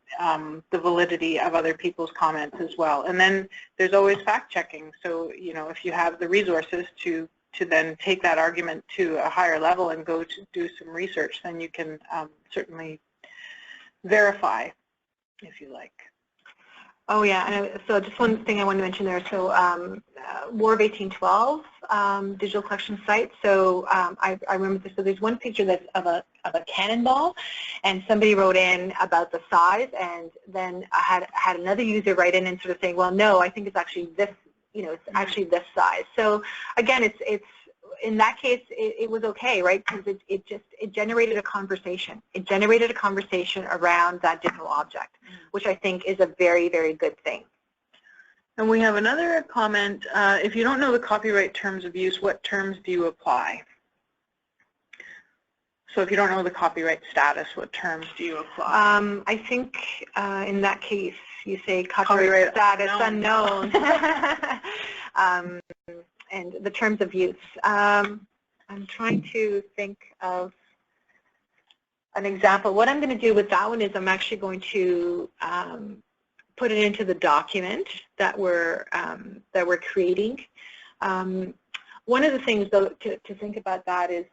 validity of other people's comments as well. And then there's always fact-checking. So, if you have the resources to then take that argument to a higher level and go to do some research, then you can certainly verify, if you like. Oh yeah, and so just one thing I want to mention there. So War of 1812 digital collection site. So I remember this. So there's one picture that's of a cannonball, and somebody wrote in about the size, and then I had another user write in and sort of saying, well, no, I think it's actually this. It's actually this size. So again, it's in that case, it was okay, right? Because it generated a conversation. It generated a conversation around that digital object, which I think is a very, very good thing. And we have another comment. If you don't know the copyright terms of use, what terms do you apply? So if you don't know the copyright status, what terms do you apply? I think in that case, you say copyright status unknown. And the terms of use. I'm trying to think of an example. What I'm going to do with that one is I'm actually going to put it into the document that we're creating. One of the things, though, to think about that is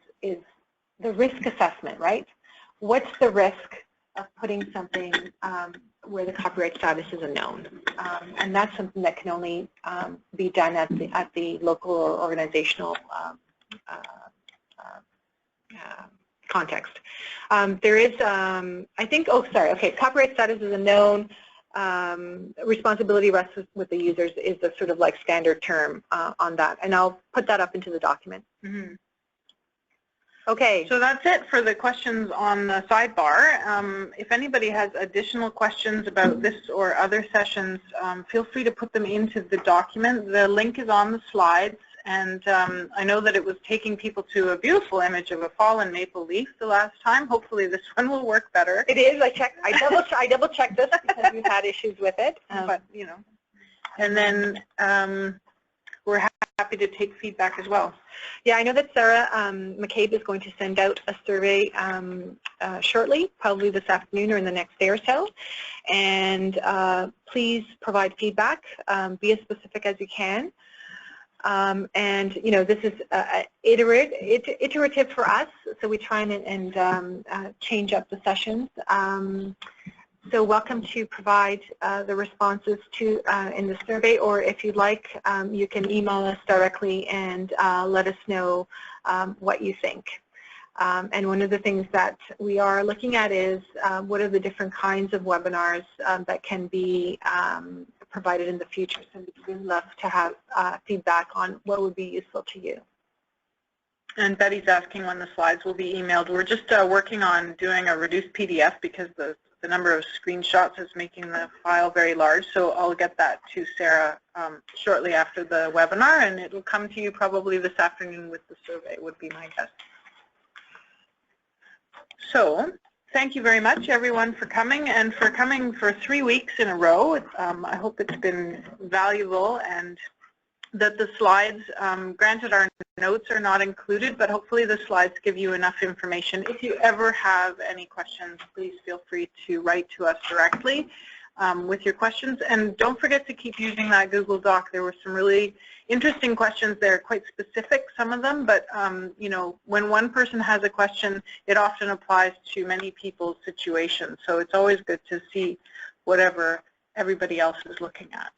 the risk assessment, right? What's the risk of putting something where the copyright status is unknown? And that's something that can only be done at the local or organizational context. There is, I think, copyright status is unknown. Responsibility rests with the users is the sort of like standard term on that, and I'll put that up into the document. Mm-hmm. Okay. So that's it for the questions on the sidebar. If anybody has additional questions about this or other sessions, feel free to put them into the document. The link is on the slides, and I know that it was taking people to a beautiful image of a fallen maple leaf the last time. Hopefully this one will work better. It is. I double checked this because we've had issues with it. But and then we're happy to take feedback as well. Yeah, I know that Sarah McCabe is going to send out a survey shortly, probably this afternoon or in the next day or so. And please provide feedback. Be as specific as you can. And this is iterative for us, so we try and change up the sessions. So welcome to provide the responses to in the survey, or if you'd like, you can email us directly and let us know what you think. And one of the things that we are looking at is what are the different kinds of webinars that can be provided in the future. So we'd really love to have feedback on what would be useful to you. And Betty's asking when the slides will be emailed. We're just working on doing a reduced PDF because the number of screenshots is making the file very large. So I'll get that to Sarah shortly after the webinar, and it will come to you probably this afternoon with the survey, would be my guess. So thank you very much, everyone, for coming, and for coming for 3 weeks in a row. I hope it's been valuable, and that the slides, granted our notes are not included, but hopefully the slides give you enough information. If you ever have any questions, please feel free to write to us directly. with your questions. And don't forget to keep using that Google Doc. There were some really interesting questions there, quite specific, some of them, but you know, when one person has a question, it often applies to many people's situations. So it's always good to see whatever everybody else is looking at.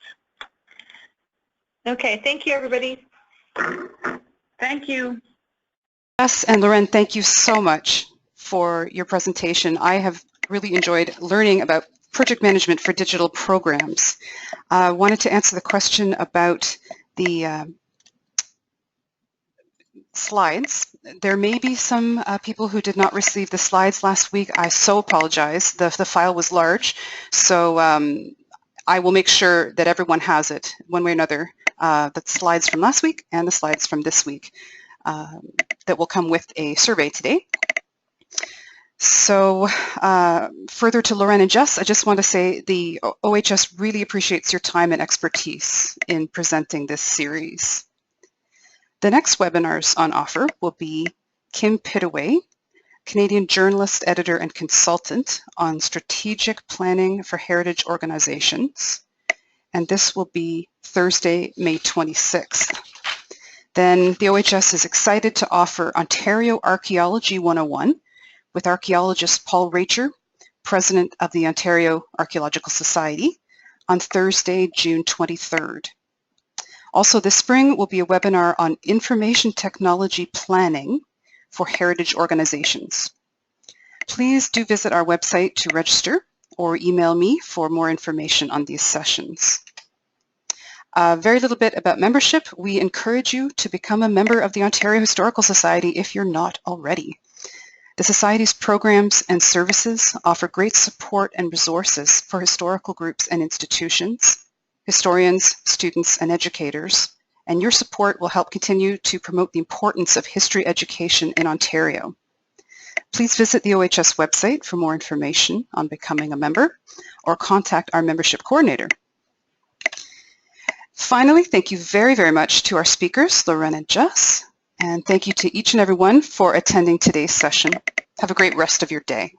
Okay, thank you, everybody. Thank you. Jess and Loren, thank you so much for your presentation. I have really enjoyed learning about project management for digital programs. I wanted to answer the question about the slides. There may be some people who did not receive the slides last week. I so apologize. The file was large, so I will make sure that everyone has it one way or another, the slides from last week and the slides from this week that will come with a survey today. So further to Loren and Jess, I just want to say the OHS really appreciates your time and expertise in presenting this series. The next webinars on offer will be Kim Pittaway, Canadian journalist, editor, and consultant on strategic planning for heritage organizations. And this will be Thursday, May 26th. Then the OHS is excited to offer Ontario Archaeology 101 with archaeologist Paul Racher, president of the Ontario Archaeological Society, on Thursday, June 23rd. Also this spring will be a webinar on information technology planning for heritage organizations. Please do visit our website to register or email me for more information on these sessions. Very little bit about membership. We encourage you to become a member of the Ontario Historical Society if you're not already. The Society's programs and services offer great support and resources for historical groups and institutions, historians, students, and educators, and your support will help continue to promote the importance of history education in Ontario. Please visit the OHS website for more information on becoming a member or contact our membership coordinator. Finally, thank you very, very much to our speakers, Loren and Jess, and thank you to each and every one for attending today's session. Have a great rest of your day.